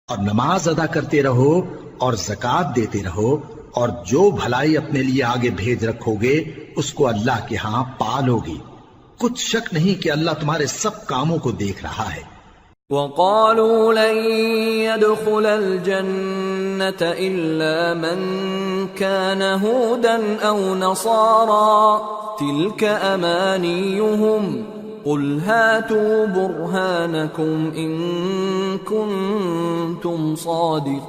اور نماز ادا کرتے رہو اور زکوٰۃ دیتے رہو، اور جو بھلائی اپنے لیے آگے بھیج رکھو گے اس کو اللہ کے ہاں پالو گے، کچھ شک نہیں کہ اللہ تمہارے سب کاموں کو دیکھ رہا ہے۔ وَقَالُوا لَن يَدْخُلَ الْجَنَّةَ إِلَّا مَن كَانَ هُودًا أَوْ نَصَارَىٰ تِلْكَ أَمَانِيُّهُمْ قُلْ هَاتُوا بُرْهَانَكُمْ إِن كُنتُمْ كنتم صادقين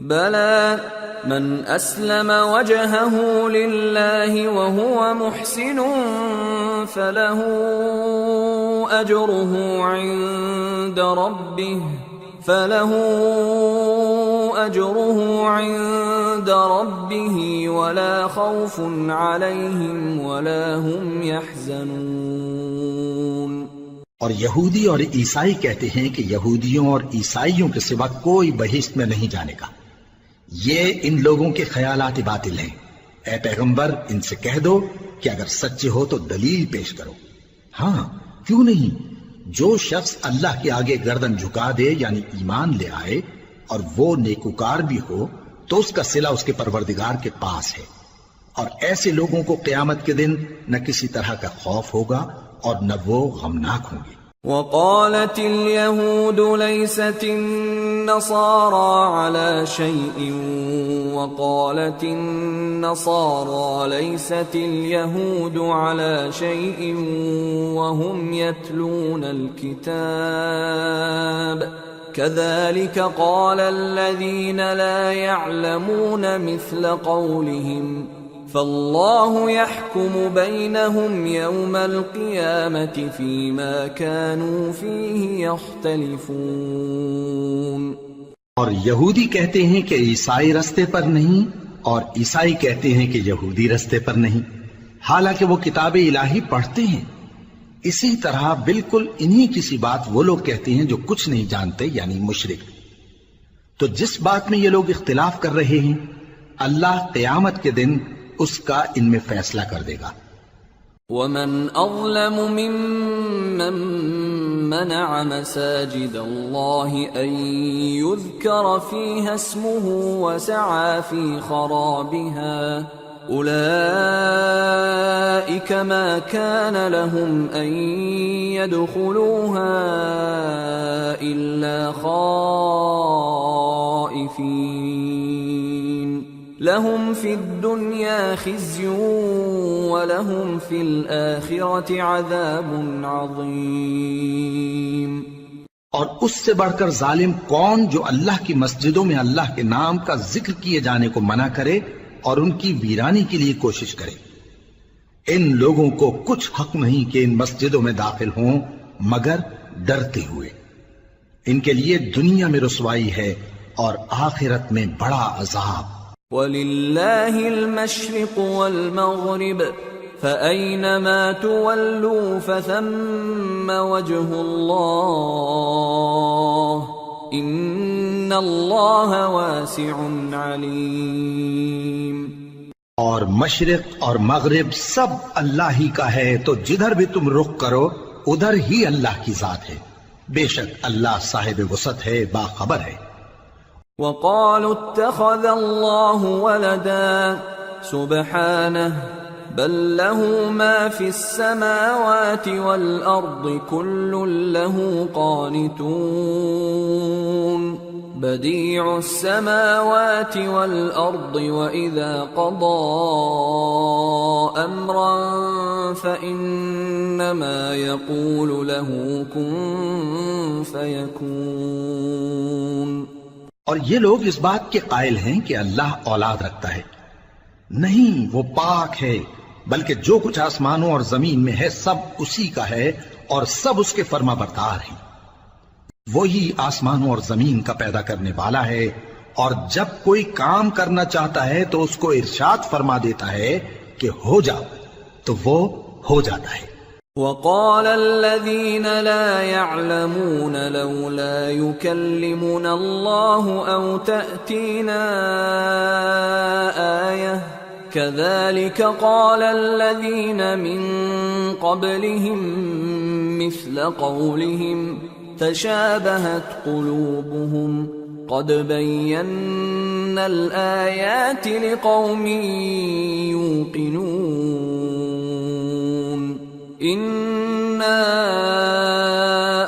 بلى من أسلم وجهه لله وهو محسن فله أجره عند ربه ولا خوف عليهم ولا هم يحزنون۔ اور یہودی اور عیسائی کہتے ہیں کہ یہودیوں اور عیسائیوں کے سوا کوئی بہشت میں نہیں جانے کا۔ یہ ان لوگوں کے خیالات باطل ہیں۔ اے پیغمبر ان سے کہہ دو کہ اگر سچے ہو تو دلیل پیش کرو۔ ہاں کیوں نہیں، جو شخص اللہ کے آگے گردن جھکا دے یعنی ایمان لے آئے اور وہ نیکوکار بھی ہو تو اس کا صلہ اس کے پروردگار کے پاس ہے، اور ایسے لوگوں کو قیامت کے دن نہ کسی طرح کا خوف ہوگا اور نہ وہ غمناک ہوں گے۔ وقالت اليهود ليست النصارى على شيء وقالت النصارى ليست اليهود على شيء وهم يتلون الكتاب كذلك قال الذين لا يعلمون مثل قولهم فالله يحكم بينهم يوم القيامة فيما كانوا فيه يختلفون۔ اور یہودی کہتے ہیں کہ عیسائی رستے پر نہیں، اور عیسائی کہتے ہیں کہ یہودی رستے پر نہیں، حالانکہ وہ کتاب الہی پڑھتے ہیں۔ اسی طرح بالکل انہی کسی بات وہ لوگ کہتے ہیں جو کچھ نہیں جانتے یعنی مشرک۔ تو جس بات میں یہ لوگ اختلاف کر رہے ہیں اللہ قیامت کے دن اس کا ان میں فیصلہ کر دے گا۔ ومن اظلم ممن منع مساجد الله ان يذكر فيها اسمه وسعى في خرابها اولئك ما كان لهم ان يدخلوها الا خائفين لهم في الدنيا خزي ولهم في الآخرة عذاب عظيم۔ اور اس سے بڑھ کر ظالم کون جو اللہ کی مسجدوں میں اللہ کے نام کا ذکر کیے جانے کو منع کرے اور ان کی ویرانی کے لیے کوشش کرے۔ ان لوگوں کو کچھ حق نہیں کہ ان مسجدوں میں داخل ہوں مگر ڈرتے ہوئے۔ ان کے لیے دنیا میں رسوائی ہے اور آخرت میں بڑا عذاب۔ وَلِلَّهِ الْمَشْرِقُ وَالْمَغْرِبُ فَأَيْنَمَا تُوَلُّوا فَثَمَّ وَجْهُ اللَّهِ إِنَّ اللَّهَ وَاسِعٌ عَلِيمٌ۔ اور مشرق اور مغرب سب اللہ ہی کا ہے، تو جدھر بھی تم رخ کرو ادھر ہی اللہ کی ذات ہے، بے شک اللہ صاحب وسعت ہے، باخبر ہے۔ وقالوا اتخذ الله ولدا سبحانه بل له ما في السماوات والأرض كل له قانتون بديع السماوات والأرض وإذا قضى أمرا فإنما يقول له كن فيكون۔ اور یہ لوگ اس بات کے قائل ہیں کہ اللہ اولاد رکھتا ہے، نہیں، وہ پاک ہے، بلکہ جو کچھ آسمانوں اور زمین میں ہے سب اسی کا ہے اور سب اس کے فرما بردار ہیں۔ وہی آسمانوں اور زمین کا پیدا کرنے والا ہے، اور جب کوئی کام کرنا چاہتا ہے تو اس کو ارشاد فرما دیتا ہے کہ ہو جا، تو وہ ہو جاتا ہے۔ وقال الذين لا يعلمون لولا يكلمنا الله أو تأتينا آية كذلك قال الذين من قبلهم مثل قولهم تشابهت قلوبهم قد بينا الآيات لقوم يوقنون إنا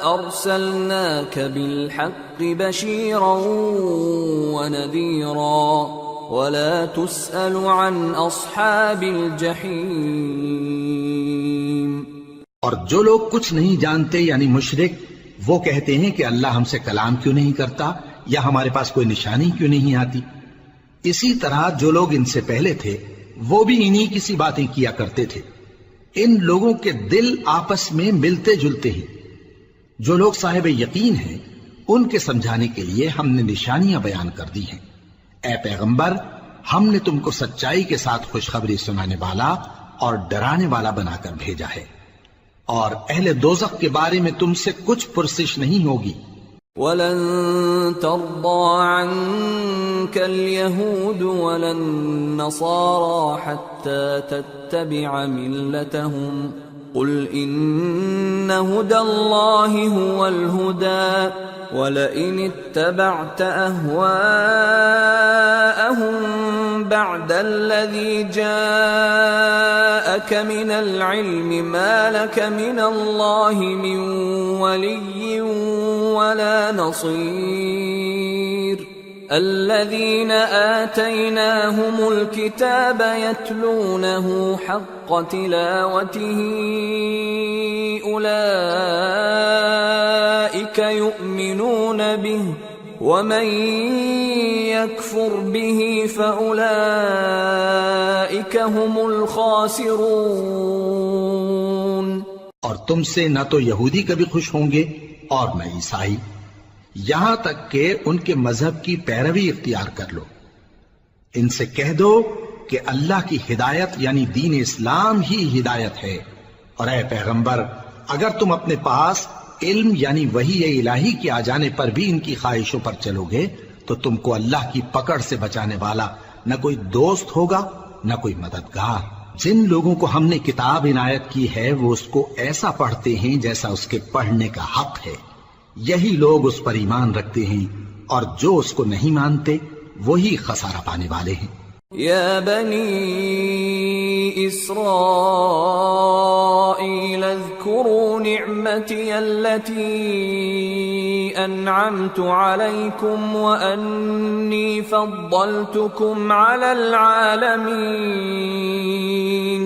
أرسلناك بالحق بشيرا ونذيرا ولا تسأل عن أصحاب الجحيم۔ اور جو لوگ کچھ نہیں جانتے یعنی مشرک، وہ کہتے ہیں کہ اللہ ہم سے کلام کیوں نہیں کرتا یا ہمارے پاس کوئی نشانی کیوں نہیں آتی. اسی طرح جو لوگ ان سے پہلے تھے وہ بھی انہی کسی باتیں کیا کرتے تھے. ان لوگوں کے دل آپس میں ملتے جلتے ہیں. جو لوگ صاحب یقین ہیں ان کے سمجھانے کے لیے ہم نے نشانیاں بیان کر دی ہیں. اے پیغمبر، ہم نے تم کو سچائی کے ساتھ خوشخبری سنانے والا اور ڈرانے والا بنا کر بھیجا ہے، اور اہل دوزخ کے بارے میں تم سے کچھ پرسش نہیں ہوگی. وَلَن تَرْضَىٰ عَنكَ الْيَهُودُ وَلَا النَّصَارَىٰ حَتَّىٰ تَتَّبِعَ مِلَّتَهُمْ قُلْ إِنَّ هُدَى اللَّهِ هُوَ الْهُدَىٰ وَلَئِنِ اتَّبَعْتَ أَهْوَاءَهُم بَعْدَ الَّذِي جَاءَكَ مِنَ الْعِلْمِ مَا لَكَ مِنَ اللَّهِ مِن وَلِيٍّ وَلَا نَصِيرٍ. الَّذِينَ آتَيْنَاهُمُ الْكِتَابَ يَتْلُونَهُ حَقَّ تِلَاوَتِهِ أُولَئِكَ يُؤْمِنُونَ بِهِ وَمَن يَكْفُرْ بِهِ فَأُولَئِكَ هُمُ الْخَاسِرُونَ. اور تم سے نہ تو یہودی کبھی خوش ہوں گے اور نہ عیسائی، یہاں تک کہ ان کے مذہب کی پیروی اختیار کر لو. ان سے کہہ دو کہ اللہ کی ہدایت یعنی دین اسلام ہی ہدایت ہے. اور اے پیغمبر، اگر تم اپنے پاس علم یعنی وحی الہی کے آ جانے پر بھی ان کی خواہشوں پر چلو گے تو تم کو اللہ کی پکڑ سے بچانے والا نہ کوئی دوست ہوگا نہ کوئی مددگار. جن لوگوں کو ہم نے کتاب عنایت کی ہے وہ اس کو ایسا پڑھتے ہیں جیسا اس کے پڑھنے کا حق ہے. یہی لوگ اس پر ایمان رکھتے ہیں، اور جو اس کو نہیں مانتے وہی خسارہ پانے والے ہیں. یا بنی اسرائیل اذکروا نعمتی التي انعمت علیکم وانی فضلتکم علی العالمین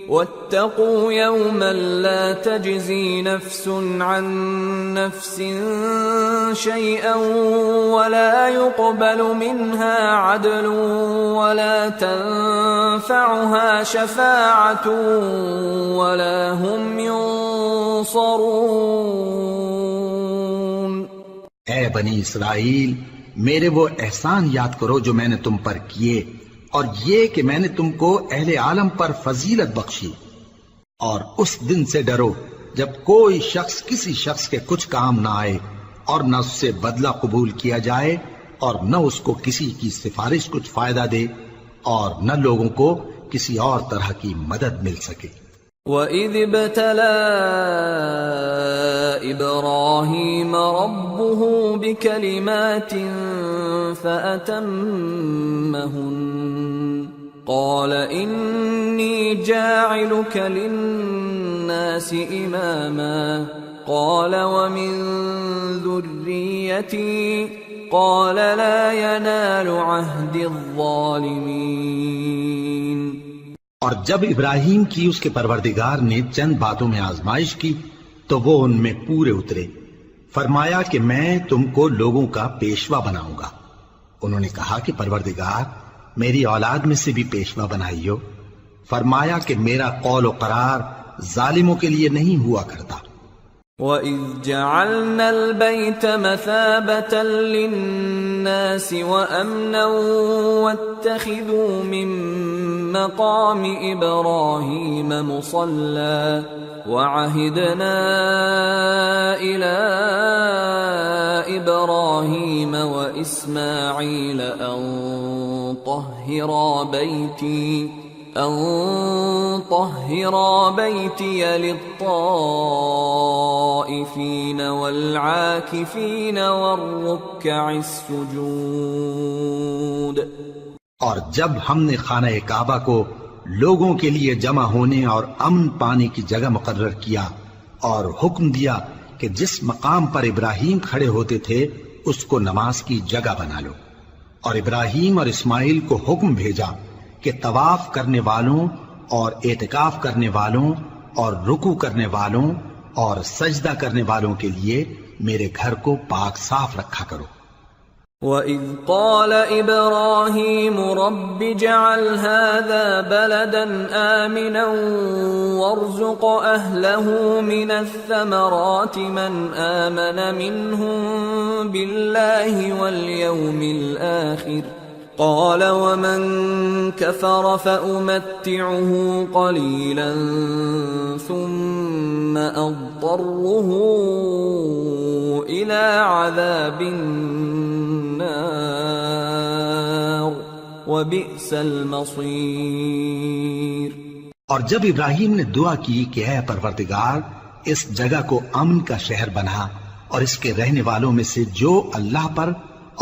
واتقوا يوما لا تجزي نفس عن نفس شيئا ولا يقبل منها عدل ولا تنفعها شفاعة ولا هم ينصرون. اے بنی اسرائیل، میرے وہ احسان یاد کرو جو میں نے تم پر کیے، اور یہ کہ میں نے تم کو اہل عالم پر فضیلت بخشی. اور اس دن سے ڈرو جب کوئی شخص کسی شخص کے کچھ کام نہ آئے، اور نہ اس سے بدلہ قبول کیا جائے، اور نہ اس کو کسی کی سفارش کچھ فائدہ دے، اور نہ لوگوں کو کسی اور طرح کی مدد مل سکے. وَإِذِ ابْتَلَىٰ إِبْرَاهِيمَ رَبُّهُ بِكَلِمَاتٍ فَأَتَمَّهُنَّ قَالَ إِنِّي جَاعِلُكَ لِلنَّاسِ إِمَامًا قَالَ وَمِن ذُرِّيَّتِي قَالَ لَا يَنَالُ عَهْدِ الظَّالِمِينَ. اور جب ابراہیم کی اس کے پروردگار نے چند باتوں میں آزمائش کی تو وہ ان میں پورے اترے. فرمایا کہ میں تم کو لوگوں کا پیشوا بناؤں گا. انہوں نے کہا کہ پروردگار، میری اولاد میں سے بھی پیشوا بنائیو. فرمایا کہ میرا قول و قرار ظالموں کے لیے نہیں ہوا کرتا. وَإِذْ جَعَلْنَا الْبَيْتَ مَثَابَةً لِلنَّاسِ وَأَمْنًا وَاتَّخِذُوا مِن مَّقَامِ إِبْرَاهِيمَ مُصَلًّى وَعَهِدْنَا إِلَىٰ إِبْرَاهِيمَ وَإِسْمَاعِيلَ أَن طَهِّرَا بَيْتِيَ لِلطَّائِفِينَ وَالْعَاكِفِينَ وَالرُّكَّعِ السُّجُودِ. اور جب ہم نے خانہ کعبہ کو لوگوں کے لیے جمع ہونے اور امن پانے کی جگہ مقرر کیا اور حکم دیا کہ جس مقام پر ابراہیم کھڑے ہوتے تھے اس کو نماز کی جگہ بنا لو. اور ابراہیم اور اسماعیل کو حکم بھیجا کہ طواف کرنے والوں اور اعتکاف کرنے والوں اور رکوع کرنے والوں اور سجدہ کرنے والوں کے لیے میرے گھر کو پاک صاف رکھا کرو۔ وَإِذْ قَالَ إِبْرَاهِيمُ رَبِّ اجْعَلْ هَذَا بَلَدًا آمِنًا وَارْزُقْ أَهْلَهُ مِنَ الثَّمَرَاتِ مَنْ آمَنَ مِنْهُمْ بِاللَّهِ وَالْيَوْمِ الْآخِرِ قَالَ وَمَنْ كَفَرَ فَأُمَتِّعُهُ قَلِيلًا ثُمَّ أَضْطَرُّهُ إِلَى عَذَابِ النَّارِ وَبِئْسَ الْمَصِيرُ۔ اور جب ابراہیم نے دعا کی کہ اے پروردگار اس جگہ کو امن کا شہر بنا اور اس کے رہنے والوں میں سے جو اللہ پر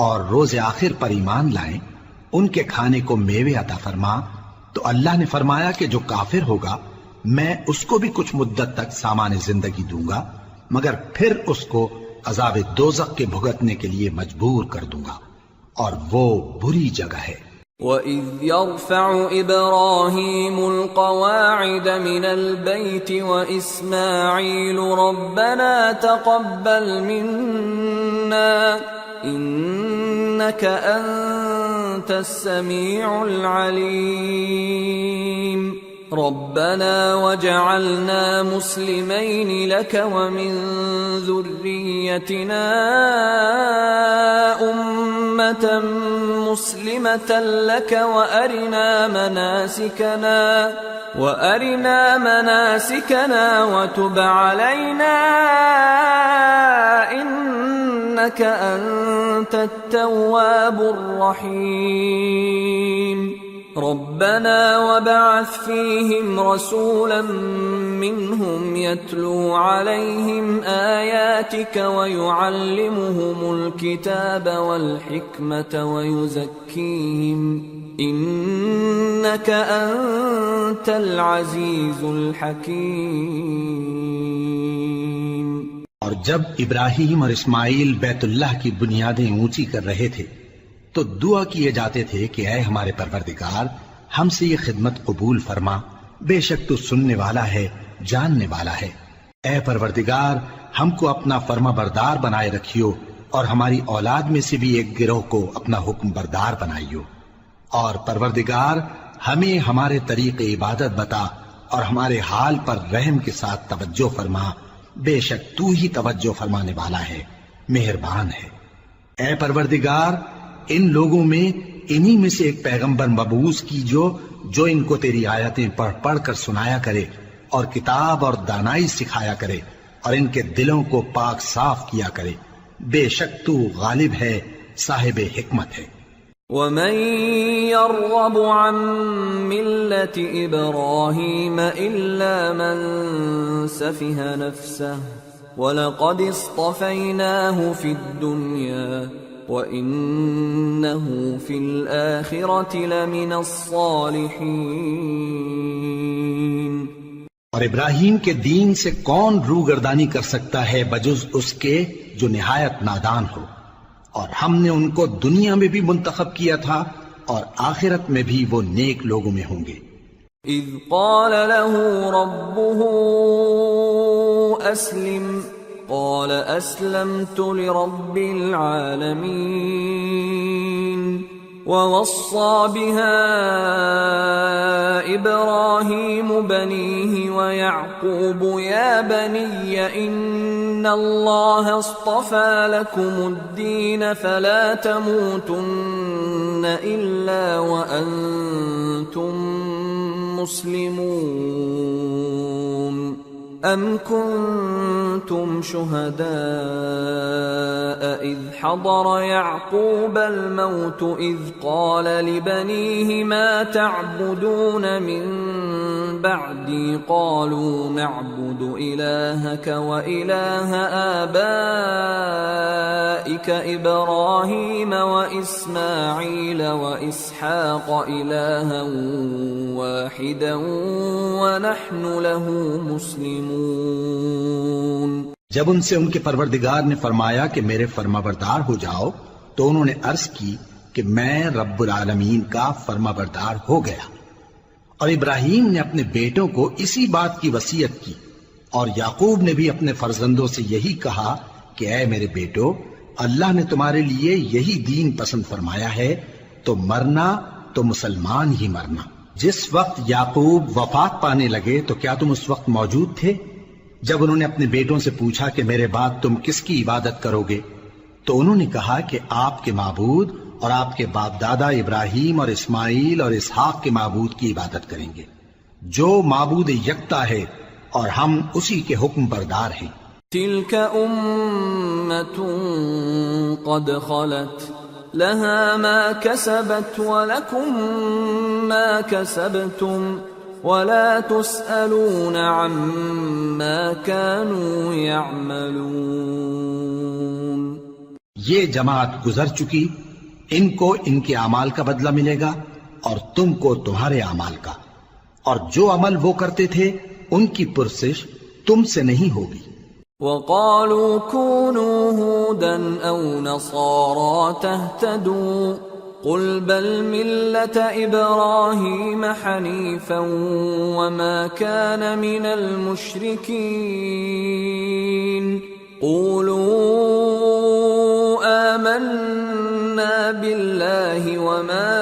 اور روز آخر پر ایمان لائیں ان کے کھانے کو میوے عطا فرما، تو اللہ نے فرمایا کہ جو کافر ہوگا میں اس کو بھی کچھ مدت تک سامان زندگی دوں گا، مگر پھر اس کو عذاب دوزخ کے بھگتنے کے لیے مجبور کر دوں گا، اور وہ بری جگہ ہے۔ وَإِذْ يَرْفَعُ إِبْرَاهِيمُ الْقَوَاعِدَ مِنَ الْبَيْتِ وَإِسْمَاعِيلُ رَبَّنَا تَقَبَّلْ مِنَّا إِنَّكَ أَنْتَ السَّمِيعُ الْعَلِيمُ رَبَّنَا وَاجْعَلْنَا مُسْلِمَيْنِ لَكَ وَمِنْ ذُرِّيَّتِنَا أُمَّةً مُسْلِمَةً لَكَ وَأَرِنَا مَنَاسِكَنَا وَتُبْ عَلَيْنَا إِنَّكَ أَنْتَ التَّوَّابُ الرَّحِيمُ رَبَّنَا وَابْعَثْ فِيهِمْ رَسُولًا مِّنْهُمْ يَتْلُو عَلَيْهِمْ آيَاتِكَ وَيُعَلِّمُهُمُ الْكِتَابَ وَالْحِكْمَةَ وَيُزَكِّيهِمْ إِنَّكَ أَنْتَ الْعَزِيزُ الْحَكِيمُ۔ اور جب ابراہیم اور اسماعیل بیت اللہ کی بنیادیں اونچی کر رہے تھے تو دعا کیے جاتے تھے کہ اے ہمارے پروردگار ہم سے یہ خدمت قبول فرما، بے شک تو سننے والا ہے، جاننے والا ہے۔ اے پروردگار ہم کو اپنا فرما بردار بنائے رکھیو، اور ہماری اولاد میں سے بھی ایک گروہ کو اپنا حکم بردار بنائیو، اور پروردگار ہمیں ہمارے طریق عبادت بتا اور ہمارے حال پر رحم کے ساتھ توجہ فرما، بے شک تو ہی توجہ فرمانے والا ہے، مہربان ہے۔ اے پروردگار ان لوگوں میں انہی میں سے ایک پیغمبر مبعوث کی جو ان کو تیری آیتیں پڑھ پڑھ کر سنایا کرے اور کتاب اور دانائی سکھایا کرے اور ان کے دلوں کو پاک صاف کیا کرے، بے شک تو غالب ہے، صاحب حکمت ہے۔ وَمَن يَرْغَبُ عَن مِّلَّةِ إِبْرَاهِيمَ إِلَّا مَن سَفِهَ نَفْسَهُ وَلَقَدِ اصْطَفَيْنَاهُ فِي الدُّنْيَا وَإِنَّهُ فِي الْآخِرَةِ لَمِنَ الصَّالِحِينَ۔ اور ابراہیم کے دین سے کون روگردانی کر سکتا ہے بجز اس کے جو نہایت نادان ہو، اور ہم نے ان کو دنیا میں بھی منتخب کیا تھا اور آخرت میں بھی وہ نیک لوگوں میں ہوں گے۔ اذ قال له ربه اسلم قال اسلمت لرب العالمين ووصى بها ابراهيم بنيه ويعقوب يا بني ان الله اصطفى لكم الدين فلا تموتن الا وانتم مسلمون ام كنتم شهداء اذ حضر يعقوب الموت اذ قال لبنيه ما تعبدون من بعدي قالوا نعبد الهك واله آبائك ابراهيم واسماعيل واسحاق الها واحدا ونحن له مسلمون۔ جب ان سے ان کے پروردگار نے فرمایا کہ میرے فرما بردار ہو جاؤ تو انہوں نے عرض کی کہ میں رب العالمین کا فرما بردار ہو گیا، اور ابراہیم نے اپنے بیٹوں کو اسی بات کی وصیت کی، اور یعقوب نے بھی اپنے فرزندوں سے یہی کہا کہ اے میرے بیٹو، اللہ نے تمہارے لیے یہی دین پسند فرمایا ہے، تو مرنا تو مسلمان ہی مرنا۔ جس وقت یعقوب وفات پانے لگے تو کیا تم اس وقت موجود تھے جب انہوں نے اپنے بیٹوں سے پوچھا کہ میرے بعد تم کس کی عبادت کرو گے؟ تو انہوں نے کہا کہ آپ کے معبود اور آپ کے باپ دادا ابراہیم اور اسماعیل اور اسحاق کے معبود کی عبادت کریں گے، جو معبود یکتا ہے اور ہم اسی کے حکم بردار ہیں۔ تلك أمة قد خلت لها ما كسبت ولكم ما كسبتم ولا تسألون عما كانوا يعملون۔ یہ جماعت گزر چکی، ان کو ان کے اعمال کا بدلہ ملے گا اور تم کو تمہارے اعمال کا، اور جو عمل وہ کرتے تھے ان کی پرسش تم سے نہیں ہوگی۔ وقالوا كونوا هودا أو نصارى تهتدوا قل بل ملة إبراهيم حنيفا وما كان من المشركين قولوا آمنا بالله وما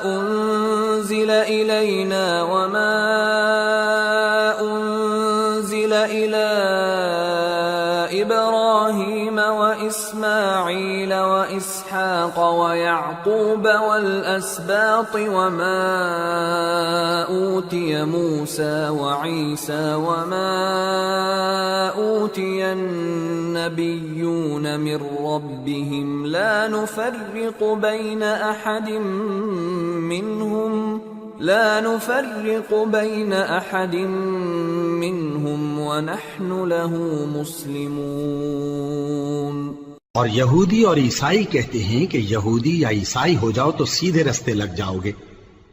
أنزل إلينا وما أنزل إلى إبراهيم وإسماعيل وإسحاق ويعقوب والأسباط وما أوتي موسى وعيسى وما أوتي النبيون من ربهم لا نفرق بين أحد منهم ونحن له مسلمون۔ اور یہودی اور عیسائی کہتے ہیں کہ یہودی یا عیسائی ہو جاؤ تو سیدھے رستے لگ جاؤ گے۔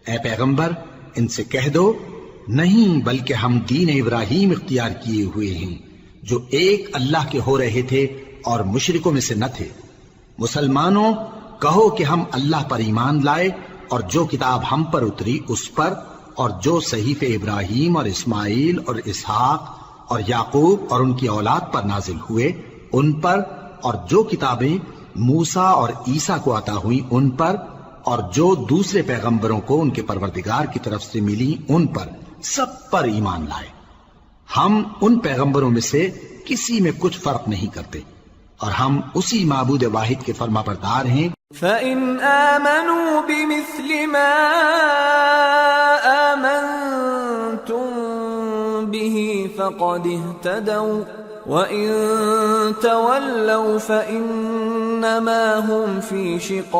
اے پیغمبر ان سے کہہ دو نہیں، بلکہ ہم دین ابراہیم اختیار کیے ہوئے ہیں جو ایک اللہ کے ہو رہے تھے اور مشرکوں میں سے نہ تھے۔ مسلمانوں کہو کہ ہم اللہ پر ایمان لائے اور جو کتاب ہم پر اتری اس پر، اور جو صحیفے ابراہیم اور اسماعیل اور اسحاق اور یعقوب اور ان کی اولاد پر نازل ہوئے ان پر، اور جو کتابیں موسیٰ اور عیسیٰ کو عطا ہوئیں ان پر، اور جو دوسرے پیغمبروں کو ان کے پروردگار کی طرف سے ملی ان پر، سب پر ایمان لائے۔ ہم ان پیغمبروں میں سے کسی میں کچھ فرق نہیں کرتے، اور ہم اسی معبود واحد کے فرما بردار ہیں۔ فَإِنْ آمَنُوا بِمِثْلِ مَا آمَنْتُمْ بِهِ فَقَدِ اهْتَدَوْا وَإِنْ تَوَلَّوْا فَإِنَّمَا هُمْ فِي شِقَاقٍ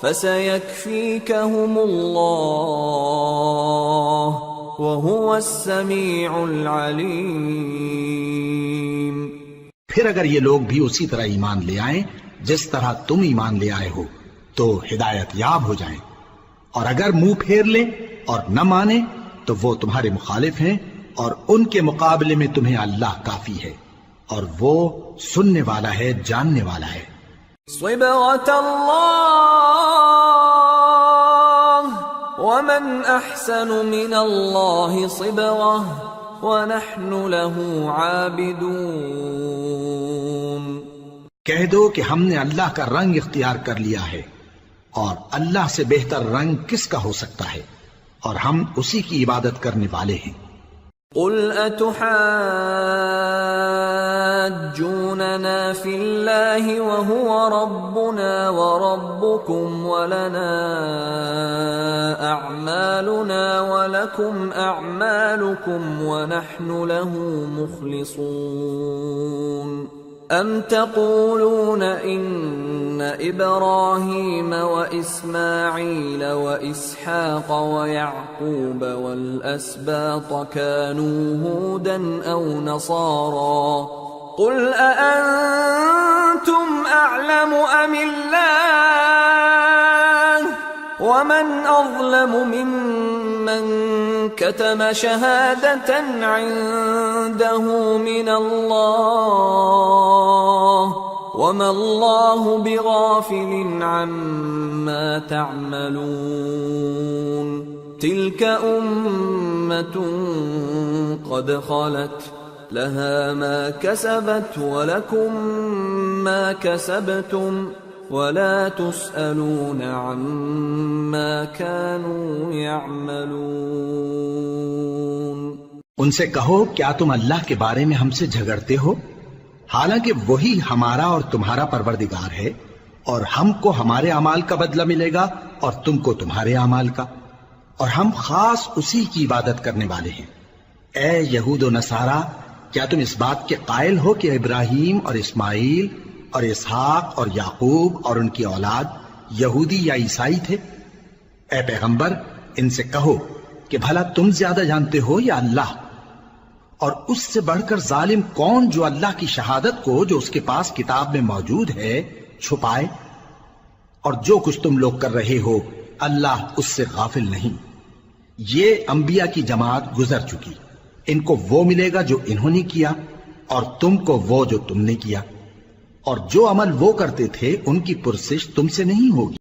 فَسَيَكْفِيكَهُمُ اللَّهُ وَهُوَ السَّمِيعُ الْعَلِيمُ۔ پھر اگر یہ لوگ بھی اسی طرح ایمان لے آئیں جس طرح تم ایمان لے آئے ہو تو ہدایت یاب ہو جائیں، اور اگر منہ پھیر لیں اور نہ مانیں تو وہ تمہارے مخالف ہیں، اور ان کے مقابلے میں تمہیں اللہ کافی ہے، اور وہ سننے والا ہے، جاننے والا ہے۔ صبغة الله ومن أحسن من الله صبغة وَنَحْنُ لَهُ عَابِدُونَ۔ کہہ دو کہ ہم نے اللہ کا رنگ اختیار کر لیا ہے، اور اللہ سے بہتر رنگ کس کا ہو سکتا ہے، اور ہم اسی کی عبادت کرنے والے ہیں۔ قُلْ أَتُحَاجُّونَنَا فِي اللَّهِ وَهُوَ رَبُّنَا وَرَبُّكُمْ وَلَنَا أَعْمَالُنَا وَلَكُمْ أَعْمَالُكُمْ وَنَحْنُ لَهُ مُخْلِصُونَ۔ أَمْ تَقُولُونَ إِنَّ إِبْرَاهِيمَ وَإِسْمَاعِيلَ وَإِسْحَاقَ وَيَعْقُوبَ وَالْأَسْبَاطَ كَانُوا هُودًا أَوْ نَصَارَى قُلْ أَأَنْتُمْ أَعْلَمُ أَمِ اللَّهُ وَمَنْ أَظْلَمُ مِمَّنْ كَتَمَ شَهَادَةً عِنْدَهُ مِنَ اللَّهِ وَمَا اللَّهُ بِغَافِلٍ عَمَّا تَعْمَلُونَ تِلْكَ أُمَّةٌ قَدْ خَلَتْ لها ما كسبت ولكم ما كسبتم ولا تسألون عما كانوا يعملون۔ ان سے کہو کیا تم اللہ کے بارے میں ہم سے جھگڑتے ہو، حالانکہ وہی ہمارا اور تمہارا پروردگار ہے، اور ہم کو ہمارے اعمال کا بدلہ ملے گا اور تم کو تمہارے اعمال کا، اور ہم خاص اسی کی عبادت کرنے والے ہیں۔ اے یہود و نصارا، کیا تم اس بات کے قائل ہو کہ ابراہیم اور اسماعیل اور اسحاق اور یعقوب اور ان کی اولاد یہودی یا عیسائی تھے؟ اے پیغمبر، ان سے کہو کہ بھلا تم زیادہ جانتے ہو یا اللہ؟ اور اس سے بڑھ کر ظالم کون جو اللہ کی شہادت کو جو اس کے پاس کتاب میں موجود ہے چھپائے؟ اور جو کچھ تم لوگ کر رہے ہو اللہ اس سے غافل نہیں۔ یہ انبیاء کی جماعت گزر چکی، ان کو وہ ملے گا جو انہوں نے کیا، اور تم کو وہ جو تم نے کیا، اور جو عمل وہ کرتے تھے ان کی پرسش تم سے نہیں ہوگی۔